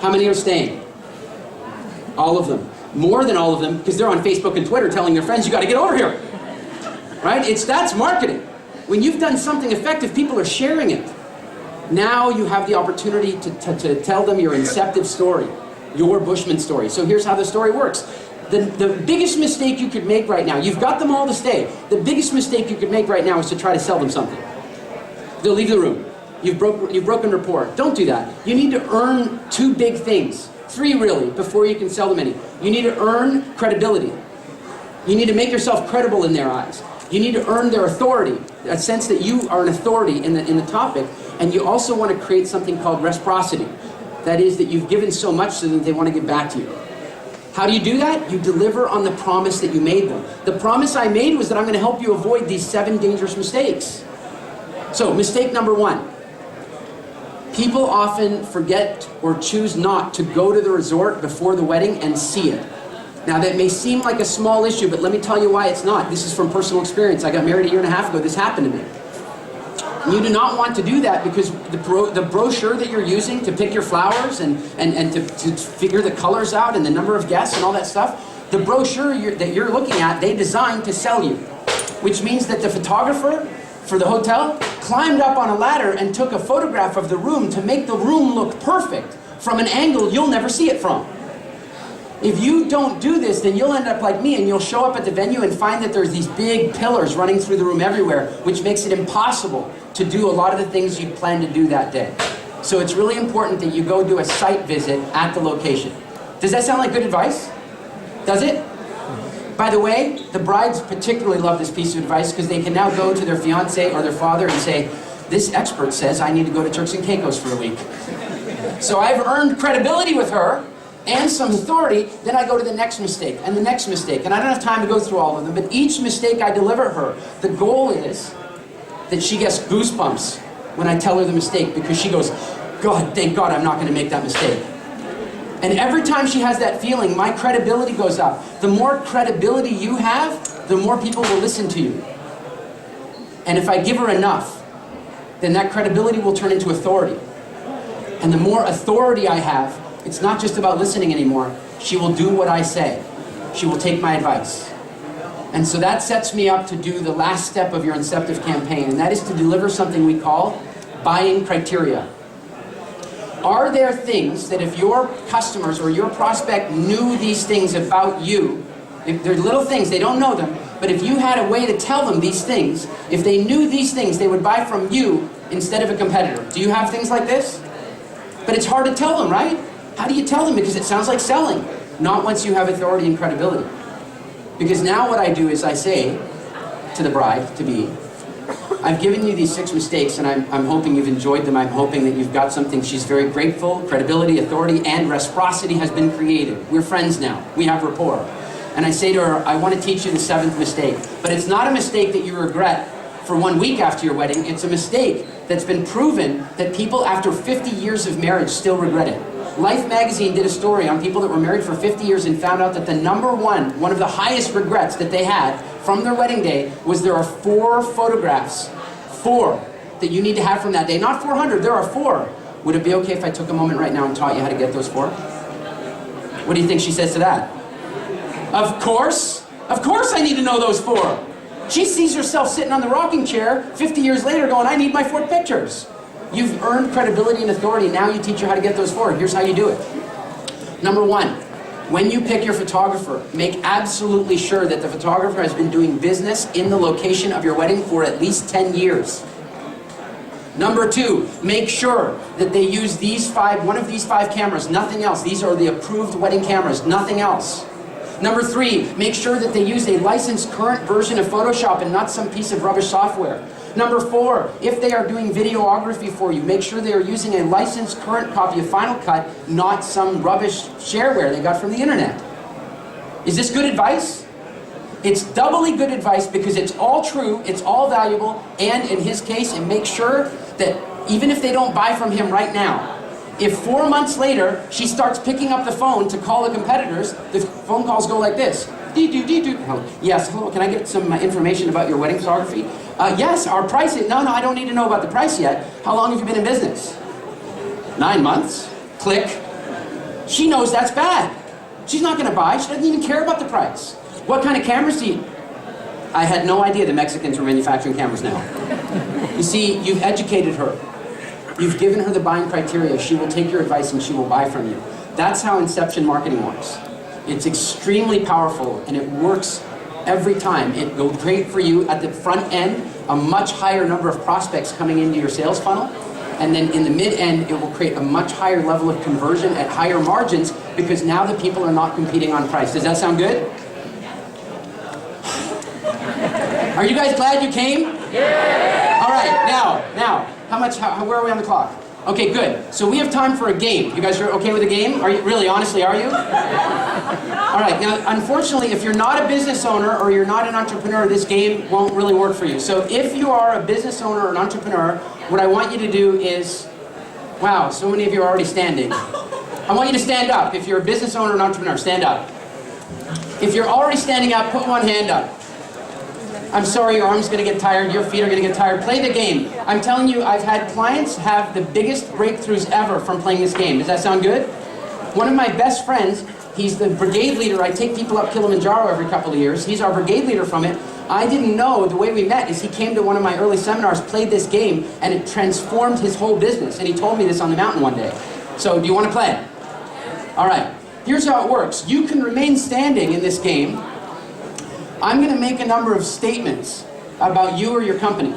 How many are staying? All of them. More than all of them, because they're on Facebook and Twitter telling their friends, you got to get over here. Right? That's marketing. When you've done something effective, people are sharing it. Now you have the opportunity to tell them your inceptive story, your Bushman story. So here's how the story works. The biggest mistake you could make right now, you've got them all to stay. The biggest mistake you could make right now is to try to sell them something. They'll leave the room. You've broken rapport. Don't do that. You need to earn 2 big things. 3 really, before you can sell them any. You need to earn credibility. You need to make yourself credible in their eyes. You need to earn their authority, a sense that you are an authority in the topic, and you also want to create something called reciprocity. That is that you've given so much to them that they want to give back to you. How do you do that? You deliver on the promise that you made them. The promise I made was that I'm going to help you avoid these 7 dangerous mistakes. So, mistake number 1. People often forget or choose not to go to the resort before the wedding and see it. Now that may seem like a small issue, but let me tell you why it's not. This is from personal experience. I got married a year and a half ago. This happened to me. You do not want to do that because the brochure that you're using to pick your flowers and to figure the colors out and the number of guests and all that stuff, the brochure that you're looking at, they designed to sell you. Which means that the photographer for the hotel climbed up on a ladder and took a photograph of the room to make the room look perfect from an angle you'll never see it from. If you don't do this, then you'll end up like me and you'll show up at the venue and find that there's these big pillars running through the room everywhere, which makes it impossible to do a lot of the things you plan to do that day. So it's really important that you go do a site visit at the location. Does that sound like good advice? Does it? By the way, the brides particularly love this piece of advice because they can now go to their fiancé or their father and say, this expert says I need to go to Turks and Caicos for a week. So I've earned credibility with her and some authority, then I go to the next mistake and the next mistake. And I don't have time to go through all of them, but each mistake I deliver her, the goal is that she gets goosebumps when I tell her the mistake because she goes, God, thank God I'm not going to make that mistake. And every time she has that feeling, my credibility goes up. The more credibility you have, the more people will listen to you. And if I give her enough, then that credibility will turn into authority. And the more authority I have, it's not just about listening anymore. She will do what I say. She will take my advice. And so that sets me up to do the last step of your inceptive campaign, and that is to deliver something we call buying criteria. Are there things that if your customers or your prospect knew these things about you, if they're little things, they don't know them, But if you had a way to tell them these things, if they knew these things, they would buy from you instead of a competitor. Do you have things like this? But it's hard to tell them, right? How do you tell them? Because it sounds like selling. Not once you have authority and credibility. Because now what I do is I say to the bride-to-be, I've given you these 6 mistakes, and I'm hoping you've enjoyed them. I'm hoping that you've got something. She's very grateful. Credibility, authority, and reciprocity has been created. We're friends now. We have rapport. And I say to her, I want to teach you the 7th mistake. But it's not a mistake that you regret for 1 week after your wedding. It's a mistake that's been proven that people after 50 years of marriage still regret it. Life magazine did a story on people that were married for 50 years and found out that the one of the highest regrets that they had from their wedding day was there are 4 photographs, 4, that you need to have from that day. Not 400, there are 4. Would it be okay if I took a moment right now and taught you how to get those 4? What do you think she says to that? Of course I need to know those 4. She sees herself sitting on the rocking chair 50 years later going, I need my 4 pictures. You've earned credibility and authority. Now you teach her how to get those 4. Here's how you do it. Number 1, when you pick your photographer, make absolutely sure that the photographer has been doing business in the location of your wedding for at least 10 years. Number 2, make sure that they use one of these 5 cameras, nothing else. These are the approved wedding cameras, nothing else. Number 3, make sure that they use a licensed current version of Photoshop and not some piece of rubbish software. Number 4, if they are doing videography for you, make sure they are using a licensed current copy of Final Cut, not some rubbish shareware they got from the internet. Is this good advice? It's doubly good advice because it's all true, it's all valuable, and in his case, it makes sure that even if they don't buy from him right now, if 4 months later, she starts picking up the phone to call the competitors, the phone calls go like this. Yes, hello, can I get some information about your wedding photography? Yes, our price is, no, I don't need to know about the price yet. How long have you been in business? 9 months. Click. She knows that's bad. She's not going to buy. She doesn't even care about the price. What kind of cameras do you... I had no idea the Mexicans were manufacturing cameras now. You see, you've educated her. You've given her the buying criteria. She will take your advice and she will buy from you. That's how inception marketing works. It's extremely powerful and it works every time. It goes great for you at the front end, a much higher number of prospects coming into your sales funnel. And then in the mid-end, it will create a much higher level of conversion at higher margins because now the people are not competing on price. Does that sound good? Are you guys glad you came? Yeah! All right, now, where are we on the clock? Okay, good. So we have time for a game. You guys are okay with a game? Are you really, honestly, are you? All right, now, unfortunately, if you're not a business owner or you're not an entrepreneur, this game won't really work for you. So if you are a business owner or an entrepreneur, what I want you to do is, wow, so many of you are already standing. I want you to stand up. If you're a business owner or an entrepreneur, stand up. If you're already standing up, put one hand up. I'm sorry, your arm's going to get tired, your feet are going to get tired. Play the game. I'm telling you, I've had clients have the biggest breakthroughs ever from playing this game. Does that sound good? One of my best friends, he's the brigade leader. I take people up Kilimanjaro every couple of years. He's our brigade leader from it. I didn't know, the way we met is he came to one of my early seminars, played this game, and it transformed his whole business. And he told me this on the mountain one day. So, do you want to play? All right. Here's how it works. You can remain standing in this game. I'm going to make a number of statements about you or your company.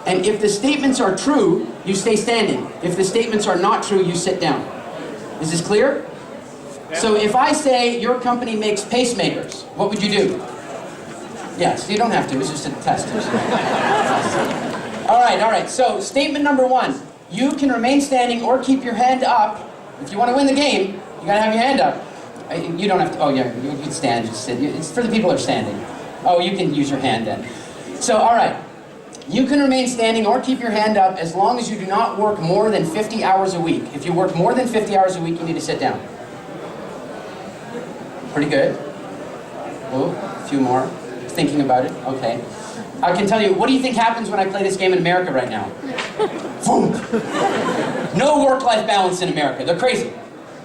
And if the statements are true, you stay standing. If the statements are not true, you sit down. Is this clear? Yeah. So if I say your company makes pacemakers, what would you do? Yes, you don't have to. It's just a test. All right. So statement number 1. You can remain standing or keep your hand up. If you want to win the game, you got to have your hand up. You don't have to. Oh, yeah, you can stand. Just sit. It's for the people that are standing. Oh, you can use your hand then. So, all right. You can remain standing or keep your hand up as long as you do not work more than 50 hours a week. If you work more than 50 hours a week, you need to sit down. Pretty good. Oh, a few more. Thinking about it. Okay. I can tell you, what do you think happens when I play this game in America right now? Boom. No work-life balance in America. They're crazy.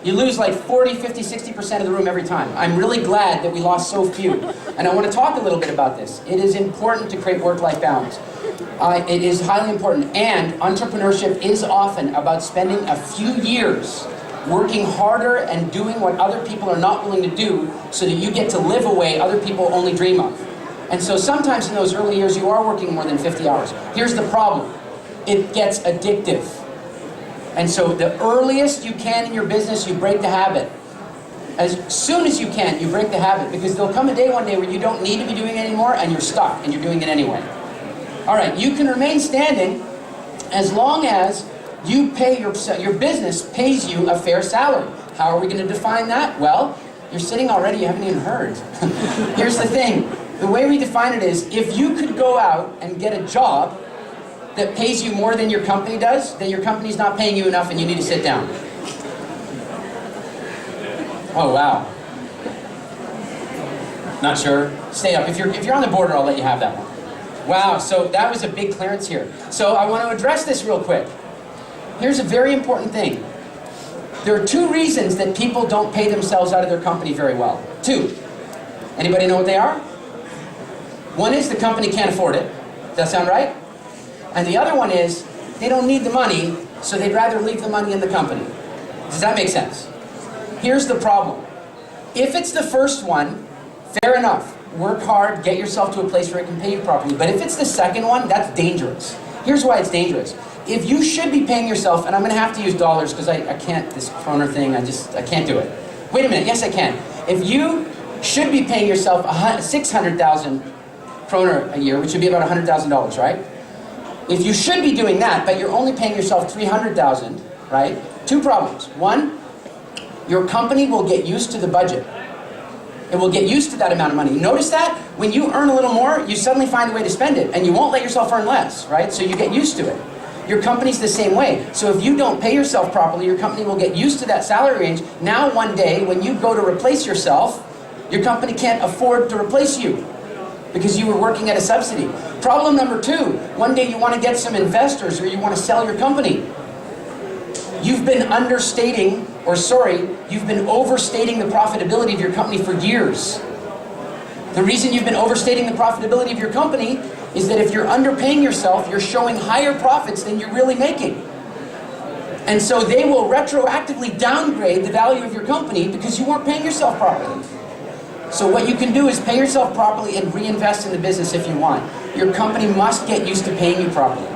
You lose like 40, 50, 60% of the room every time. I'm really glad that we lost so few. And I want to talk a little bit about this. It is important to create work-life balance. It is highly important. And entrepreneurship is often about spending a few years working harder and doing what other people are not willing to do so that you get to live a way other people only dream of. And so sometimes in those early years, you are working more than 50 hours. Here's the problem. It gets addictive. And so the earliest you can in your business, you break the habit. As soon as you can, you break the habit, because there'll come a day one day where you don't need to be doing it anymore and you're stuck and you're doing it anyway. All right, you can remain standing as long as you pay your business pays you a fair salary. How are we going to define that? Well, you're sitting already, you haven't even heard. Here's the thing. The way we define it is, if you could go out and get a job that pays you more than your company does, then your company's not paying you enough and you need to sit down. Oh, wow. Not sure? Stay up. If you're on the border, I'll let you have that one. Wow, so that was a big clearance here. So I want to address this real quick. Here's a very important thing. There are two reasons that people don't pay themselves out of their company very well. Two. Anybody know what they are? One is the company can't afford it. Does that sound right? And the other one is they don't need the money, so they'd rather leave the money in the company. Does that make sense? Here's the problem. If it's the first one, fair enough. Work hard, get yourself to a place where it can pay you properly. But if it's the second one, that's dangerous. Here's why it's dangerous. If you should be paying yourself, and I'm going to have to use dollars because I can't, this kroner thing, I can't do it. Wait a minute, yes I can. If you should be paying yourself 600,000 kroner a year, which would be about $100,000, right? If you should be doing that, but you're only paying yourself 300,000, right? Two problems. One, your company will get used to the budget. It will get used to that amount of money. Notice that when you earn a little more, you suddenly find a way to spend it, and you won't let yourself earn less, right? So you get used to it. Your company's the same way. So if you don't pay yourself properly, your company will get used to that salary range. Now one day, when you go to replace yourself, your company can't afford to replace you because you were working at a subsidy. Problem number two, one day you want to get some investors or you want to sell your company. You've been you've been overstating the profitability of your company for years. The reason you've been overstating the profitability of your company is that if you're underpaying yourself, you're showing higher profits than you're really making. And so they will retroactively downgrade the value of your company because you weren't paying yourself properly. So what you can do is pay yourself properly and reinvest in the business if you want. Your company must get used to paying you properly.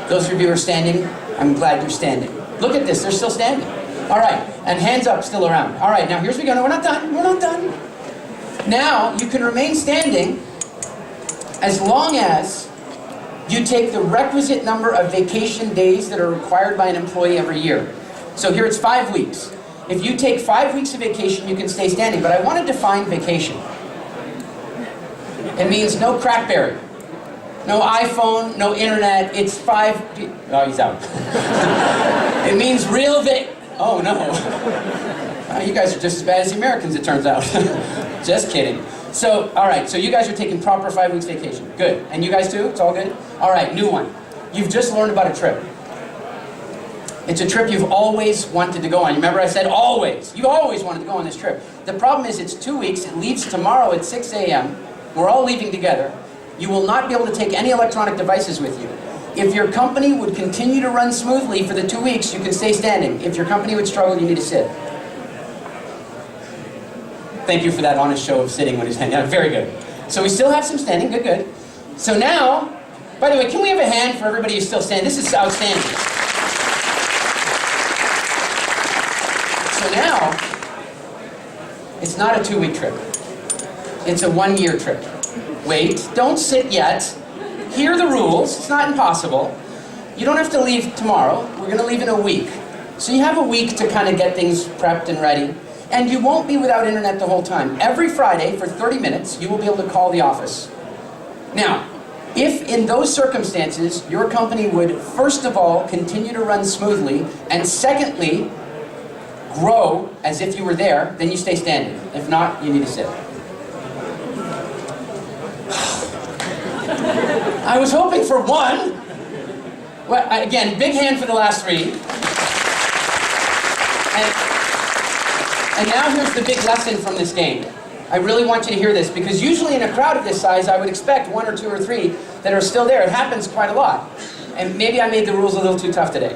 Those of you who are standing, I'm glad you're standing. Look at this, they're still standing. All right, and hands up, still around. All right, now here's we go. No, we're not done, we're not done. Now, you can remain standing as long as you take the requisite number of vacation days that are required by an employee every year. So here it's 5 weeks. If you take 5 weeks of vacation, you can stay standing. But I want to define vacation. It means no Crackberry, no iPhone, no internet. It's oh, he's out. It means real oh no. You guys are just as bad as the Americans, it turns out. Just kidding. So, all right, so you guys are taking proper 5 weeks vacation. Good. And you guys too? It's all good? All right, new one. You've just learned about a trip. It's a trip you've always wanted to go on. You remember I said always. You always wanted to go on this trip. The problem is it's 2 weeks. It leaves tomorrow at 6 a.m. We're all leaving together. You will not be able to take any electronic devices with you. If your company would continue to run smoothly for the 2 weeks, you can stay standing. If your company would struggle, you need to sit. Thank you for that honest show of sitting when he's hanging out. Very good. So we still have some standing. Good, good. So now, by the way, can we have a hand for everybody who's still standing? This is outstanding. So now, it's not a 2-week trip. It's a 1-year trip. Wait, don't sit yet. Hear the rules. It's not impossible. You don't have to leave tomorrow. We're going to leave in a week. So you have a week to kind of get things prepped and ready. And you won't be without internet the whole time. Every Friday, for 30 minutes, you will be able to call the office. Now, if in those circumstances, your company would, first of all, continue to run smoothly, and secondly, grow as if you were there, then you stay standing. If not, you need to sit. I was hoping for one. Well, again, big hand for the last three. And now here's the big lesson from this game. I really want you to hear this, because usually in a crowd of this size, I would expect 1 or 2 or 3 that are still there. It happens quite a lot. And maybe I made the rules a little too tough today.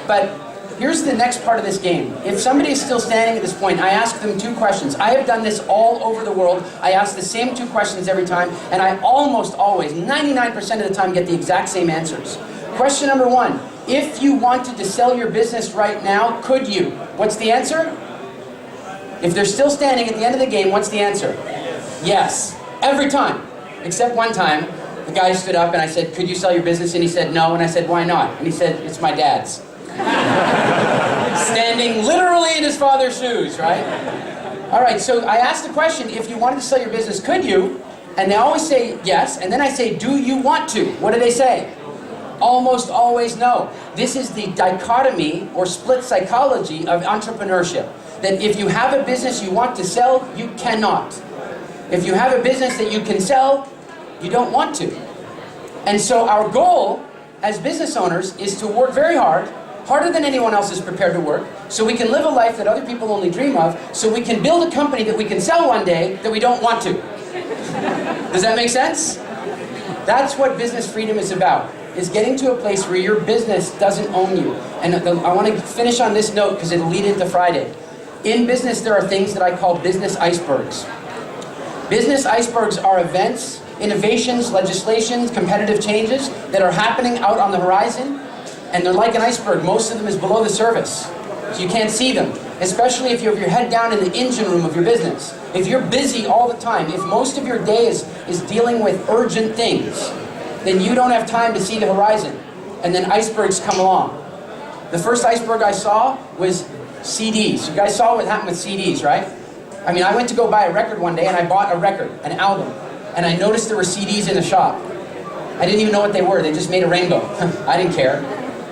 But here's the next part of this game. If somebody is still standing at this point, I ask them 2 questions. I have done this all over the world. I ask the same 2 questions every time, and I almost always, 99% of the time, get the exact same answers. Question number 1, if you wanted to sell your business right now, could you? What's the answer? If they're still standing at the end of the game, what's the answer? Yes. Every time. Except one time, the guy stood up and I said, could you sell your business? And he said, no. And I said, why not? And he said, it's my dad's. Standing literally in his father's shoes, right? All right, so I asked the question, if you wanted to sell your business, could you? And they always say yes. And then I say, do you want to? What do they say? Almost always no. This is the dichotomy or split psychology of entrepreneurship. That if you have a business you want to sell, you cannot. If you have a business that you can sell, you don't want to. And so our goal as business owners is to work very hard, harder than anyone else is prepared to work, so we can live a life that other people only dream of, so we can build a company that we can sell one day that we don't want to. Does that make sense? That's what business freedom is about, is getting to a place where your business doesn't own you. And I want to finish on this note because it'll lead into Friday. In business, there are things that I call business icebergs. Business icebergs are events, innovations, legislations, competitive changes that are happening out on the horizon, and they're like an iceberg. Most of them is below the surface, so you can't see them, especially if you have your head down in the engine room of your business. If you're busy all the time, if most of your day is dealing with urgent things, then you don't have time to see the horizon, and then icebergs come along. The first iceberg I saw was CDs. You guys saw what happened with CDs, right? I mean, I went to go buy a record one day, and I bought a record, an album, and I noticed there were CDs in the shop. I didn't even know what they were. They just made a rainbow. I didn't care.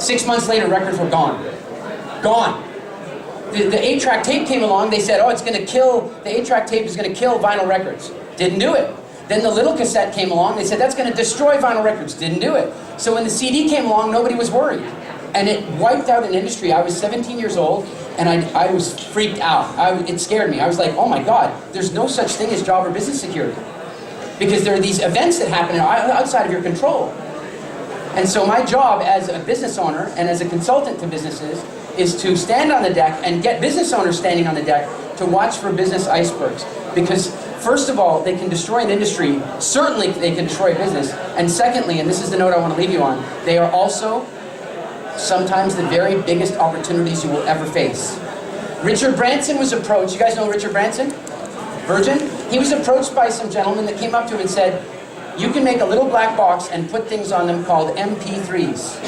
6 months later, records were gone. Gone. The 8-track tape came along. They said, oh, it's going to kill, the 8-track tape is going to kill vinyl records. Didn't do it. Then the little cassette came along. They said, that's going to destroy vinyl records. Didn't do it. So when the CD came along, nobody was worried. And it wiped out an industry. I was 17 years old, and I was freaked out. It scared me. I was like, oh my God, there's no such thing as job or business security. Because there are these events that happen outside of your control. And so my job as a business owner and as a consultant to businesses is to stand on the deck and get business owners standing on the deck to watch for business icebergs. Because first of all, they can destroy an industry. Certainly they can destroy a business. And secondly, and this is the note I want to leave you on, they are also sometimes the very biggest opportunities you will ever face. Richard Branson was approached. You guys know Richard Branson? Virgin? He was approached by some gentleman that came up to him and said, you can make a little black box and put things on them called MP3s.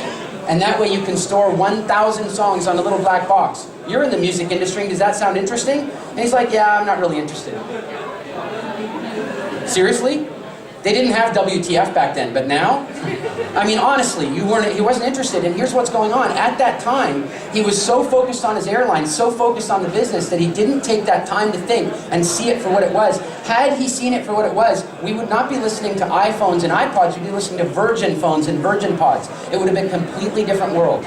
And that way you can store 1,000 songs on a little black box. You're in the music industry, does that sound interesting? And he's like, yeah, I'm not really interested. Seriously? They didn't have WTF back then, but now? I mean, honestly, he wasn't interested, and here's what's going on. At that time, he was so focused on his airline, so focused on the business, that he didn't take that time to think and see it for what it was. Had he seen it for what it was, we would not be listening to iPhones and iPods, we'd be listening to Virgin phones and Virgin pods. It would have been a completely different world.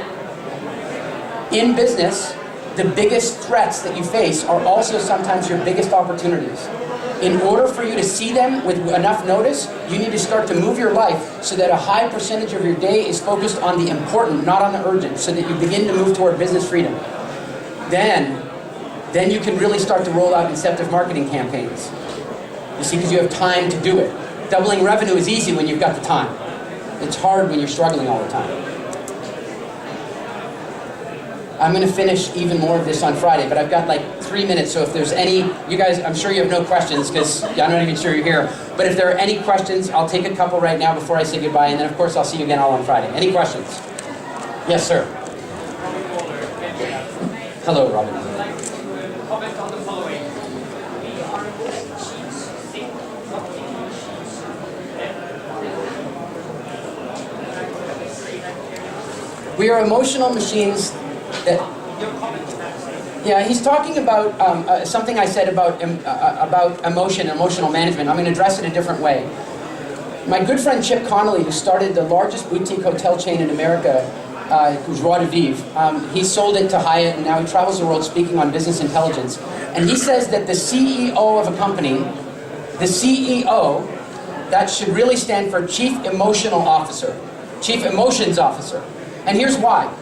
In business, the biggest threats that you face are also sometimes your biggest opportunities. In order for you to see them with enough notice, you need to start to move your life so that a high percentage of your day is focused on the important, not on the urgent, so that you begin to move toward business freedom. Then you can really start to roll out incentive marketing campaigns. You see, because you have time to do it. Doubling revenue is easy when you've got the time. It's hard when you're struggling all the time. I'm going to finish even more of this on Friday, but I've got like 3 minutes, so if there's any, you guys, I'm sure you have no questions, because I'm not even sure you're here, but if there are any questions, I'll take a couple right now before I say goodbye, and then of course I'll see you again all on Friday. Any questions? Yes, sir. Hello, Robin. Comment on the following. We are emotional machines that... Yeah, he's talking about something I said about emotion, emotional management. I'm going to address it a different way. My good friend Chip Connolly, who started the largest boutique hotel chain in America, who's Joie de Vivre, he sold it to Hyatt, and now he travels the world speaking on business intelligence. And he says that the CEO of a company, the CEO, that should really stand for Chief Emotional Officer, Chief Emotions Officer. And here's why.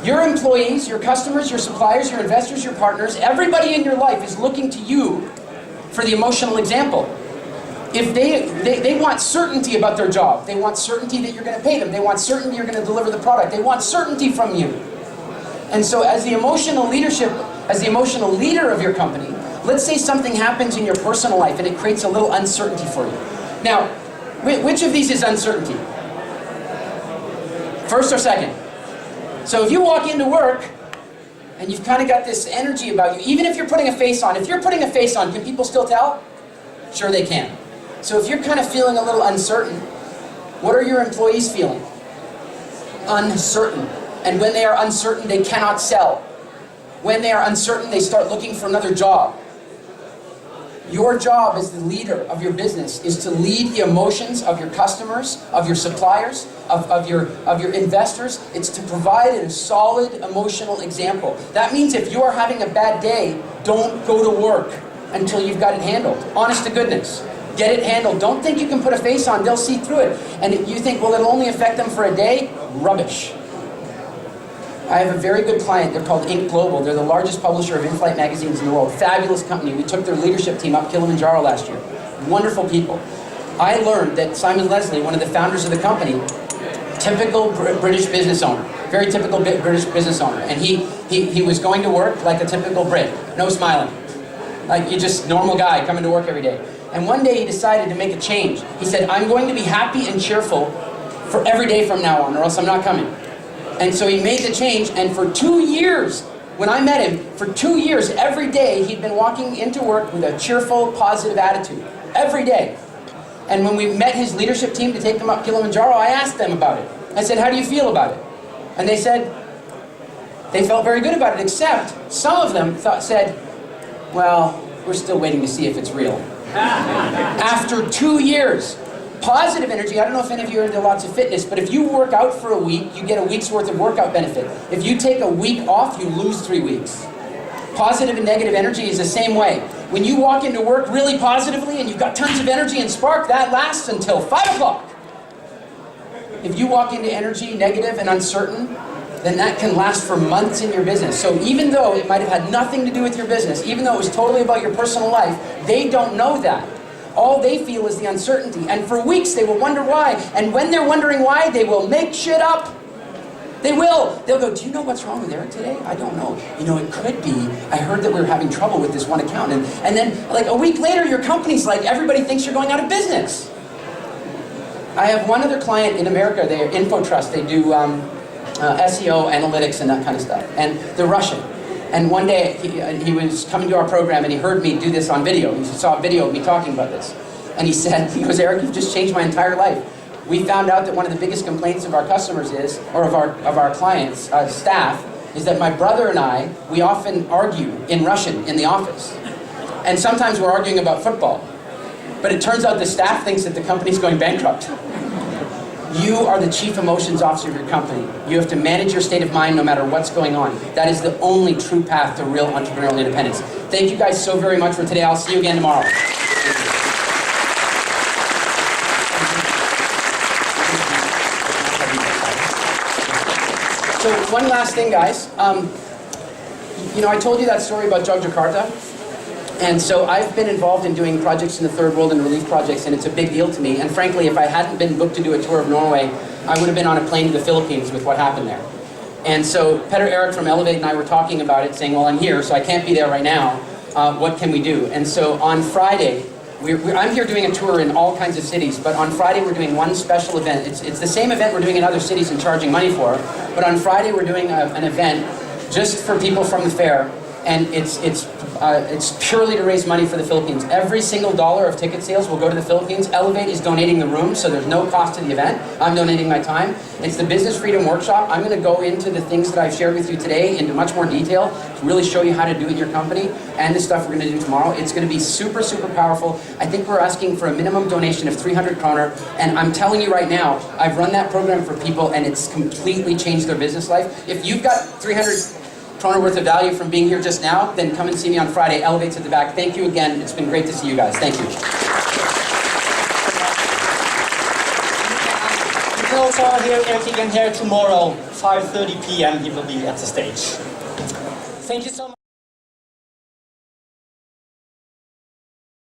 Your employees, your customers, your suppliers, your investors, your partners, everybody in your life is looking to you for the emotional example. If they want certainty about their job, they want certainty that you're going to pay them, they want certainty you're going to deliver the product, they want certainty from you. And so as the emotional leadership, as the emotional leader of your company, let's say something happens in your personal life and it creates a little uncertainty for you. Now, which of these is uncertainty? First or second? So if you walk into work and you've kind of got this energy about you, even if you're putting a face on, can people still tell? Sure they can. So if you're kind of feeling a little uncertain, what are your employees feeling? Uncertain. And when they are uncertain, they cannot sell. When they are uncertain, they start looking for another job. Your job as the leader of your business is to lead the emotions of your customers, of your suppliers, of your investors. It's to provide a solid emotional example. That means if you are having a bad day, don't go to work until you've got it handled. Honest to goodness. Get it handled. Don't think you can put a face on, they'll see through it. And if you think, well, it'll only affect them for a day, rubbish. I have a very good client, they're called Inc. Global. They're the largest publisher of in-flight magazines in the world. Fabulous company. We took their leadership team up Kilimanjaro last year. Wonderful people. I learned that Simon Leslie, one of the founders of the company, typical British business owner, very typical British business owner. And he was going to work like a typical Brit, no smiling. Like you just normal guy coming to work every day. And one day he decided to make a change. He said, I'm going to be happy and cheerful for every day from now on, or else I'm not coming. And so he made the change, and for 2 years, when I met him, for 2 years, every day, he'd been walking into work with a cheerful, positive attitude. Every day. And when we met his leadership team to take them up Kilimanjaro, I asked them about it. I said, how do you feel about it? And they said, they felt very good about it, except some of them said, well, we're still waiting to see if it's real. After 2 years. Positive energy, I don't know if any of you are into lots of fitness, but if you work out for a week, you get a week's worth of workout benefit. If you take a week off, you lose 3 weeks. Positive and negative energy is the same way. When you walk into work really positively and you've got tons of energy and spark, that lasts until 5 o'clock. If you walk into energy, negative and uncertain, then that can last for months in your business. So even though it might have had nothing to do with your business, even though it was totally about your personal life, they don't know that. All they feel is the uncertainty. And for weeks they will wonder why. And when they're wondering why, they will make shit up. They will. They'll go, do you know what's wrong with Eric today? I don't know. You know, it could be, I heard that we were having trouble with this one account. And then like a week later, your company's like, everybody thinks you're going out of business. I have one other client in America, they're InfoTrust. They do SEO, analytics, and that kind of stuff. And they're Russian. And one day, he was coming to our program and he heard me do this on video. He saw a video of me talking about this. And he said, he goes, Eric, you've just changed my entire life. We found out that one of the biggest complaints of our customers is, or of our clients, staff, is that my brother and I, we often argue in Russian in the office. And sometimes we're arguing about football. But it turns out the staff thinks that the company's going bankrupt. You are the chief emotions officer of your company. You have to manage your state of mind no matter what's going on. That is the only true path to real entrepreneurial independence. Thank you guys so very much for today. I'll see you again tomorrow. So one last thing, guys. You know, I told you that story about Jakarta. And so I've been involved in doing projects in the third world and relief projects, and it's a big deal to me. And frankly, if I hadn't been booked to do a tour of Norway, I would have been on a plane to the Philippines with what happened there. And so Peter Eric from Elevate and I were talking about it, saying, well, I'm here, so I can't be there right now. What can we do? And so on Friday, I'm here doing a tour in all kinds of cities, but on Friday we're doing one special event. It's the same event we're doing in other cities and charging money for, but on Friday we're doing an event just for people from the fair. And it's purely to raise money for the Philippines. Every single dollar of ticket sales will go to the Philippines. Elevate is donating the room, so there's no cost to the event. I'm donating my time. It's the Business Freedom Workshop. I'm going to go into the things that I've shared with you today into much more detail to really show you how to do it in your company and the stuff we're going to do tomorrow. It's going to be super, super powerful. I think we're asking for a minimum donation of 300 kroner. And I'm telling you right now, I've run that program for people and it's completely changed their business life. If you've got 300 kroner worth of value from being here just now, then come and see me on Friday. Elevate's at the back. Thank you again. It's been great to see you guys. Thank you. can also hear Erik again here tomorrow, 5:30 p.m. He will be at the stage. Thank you so much.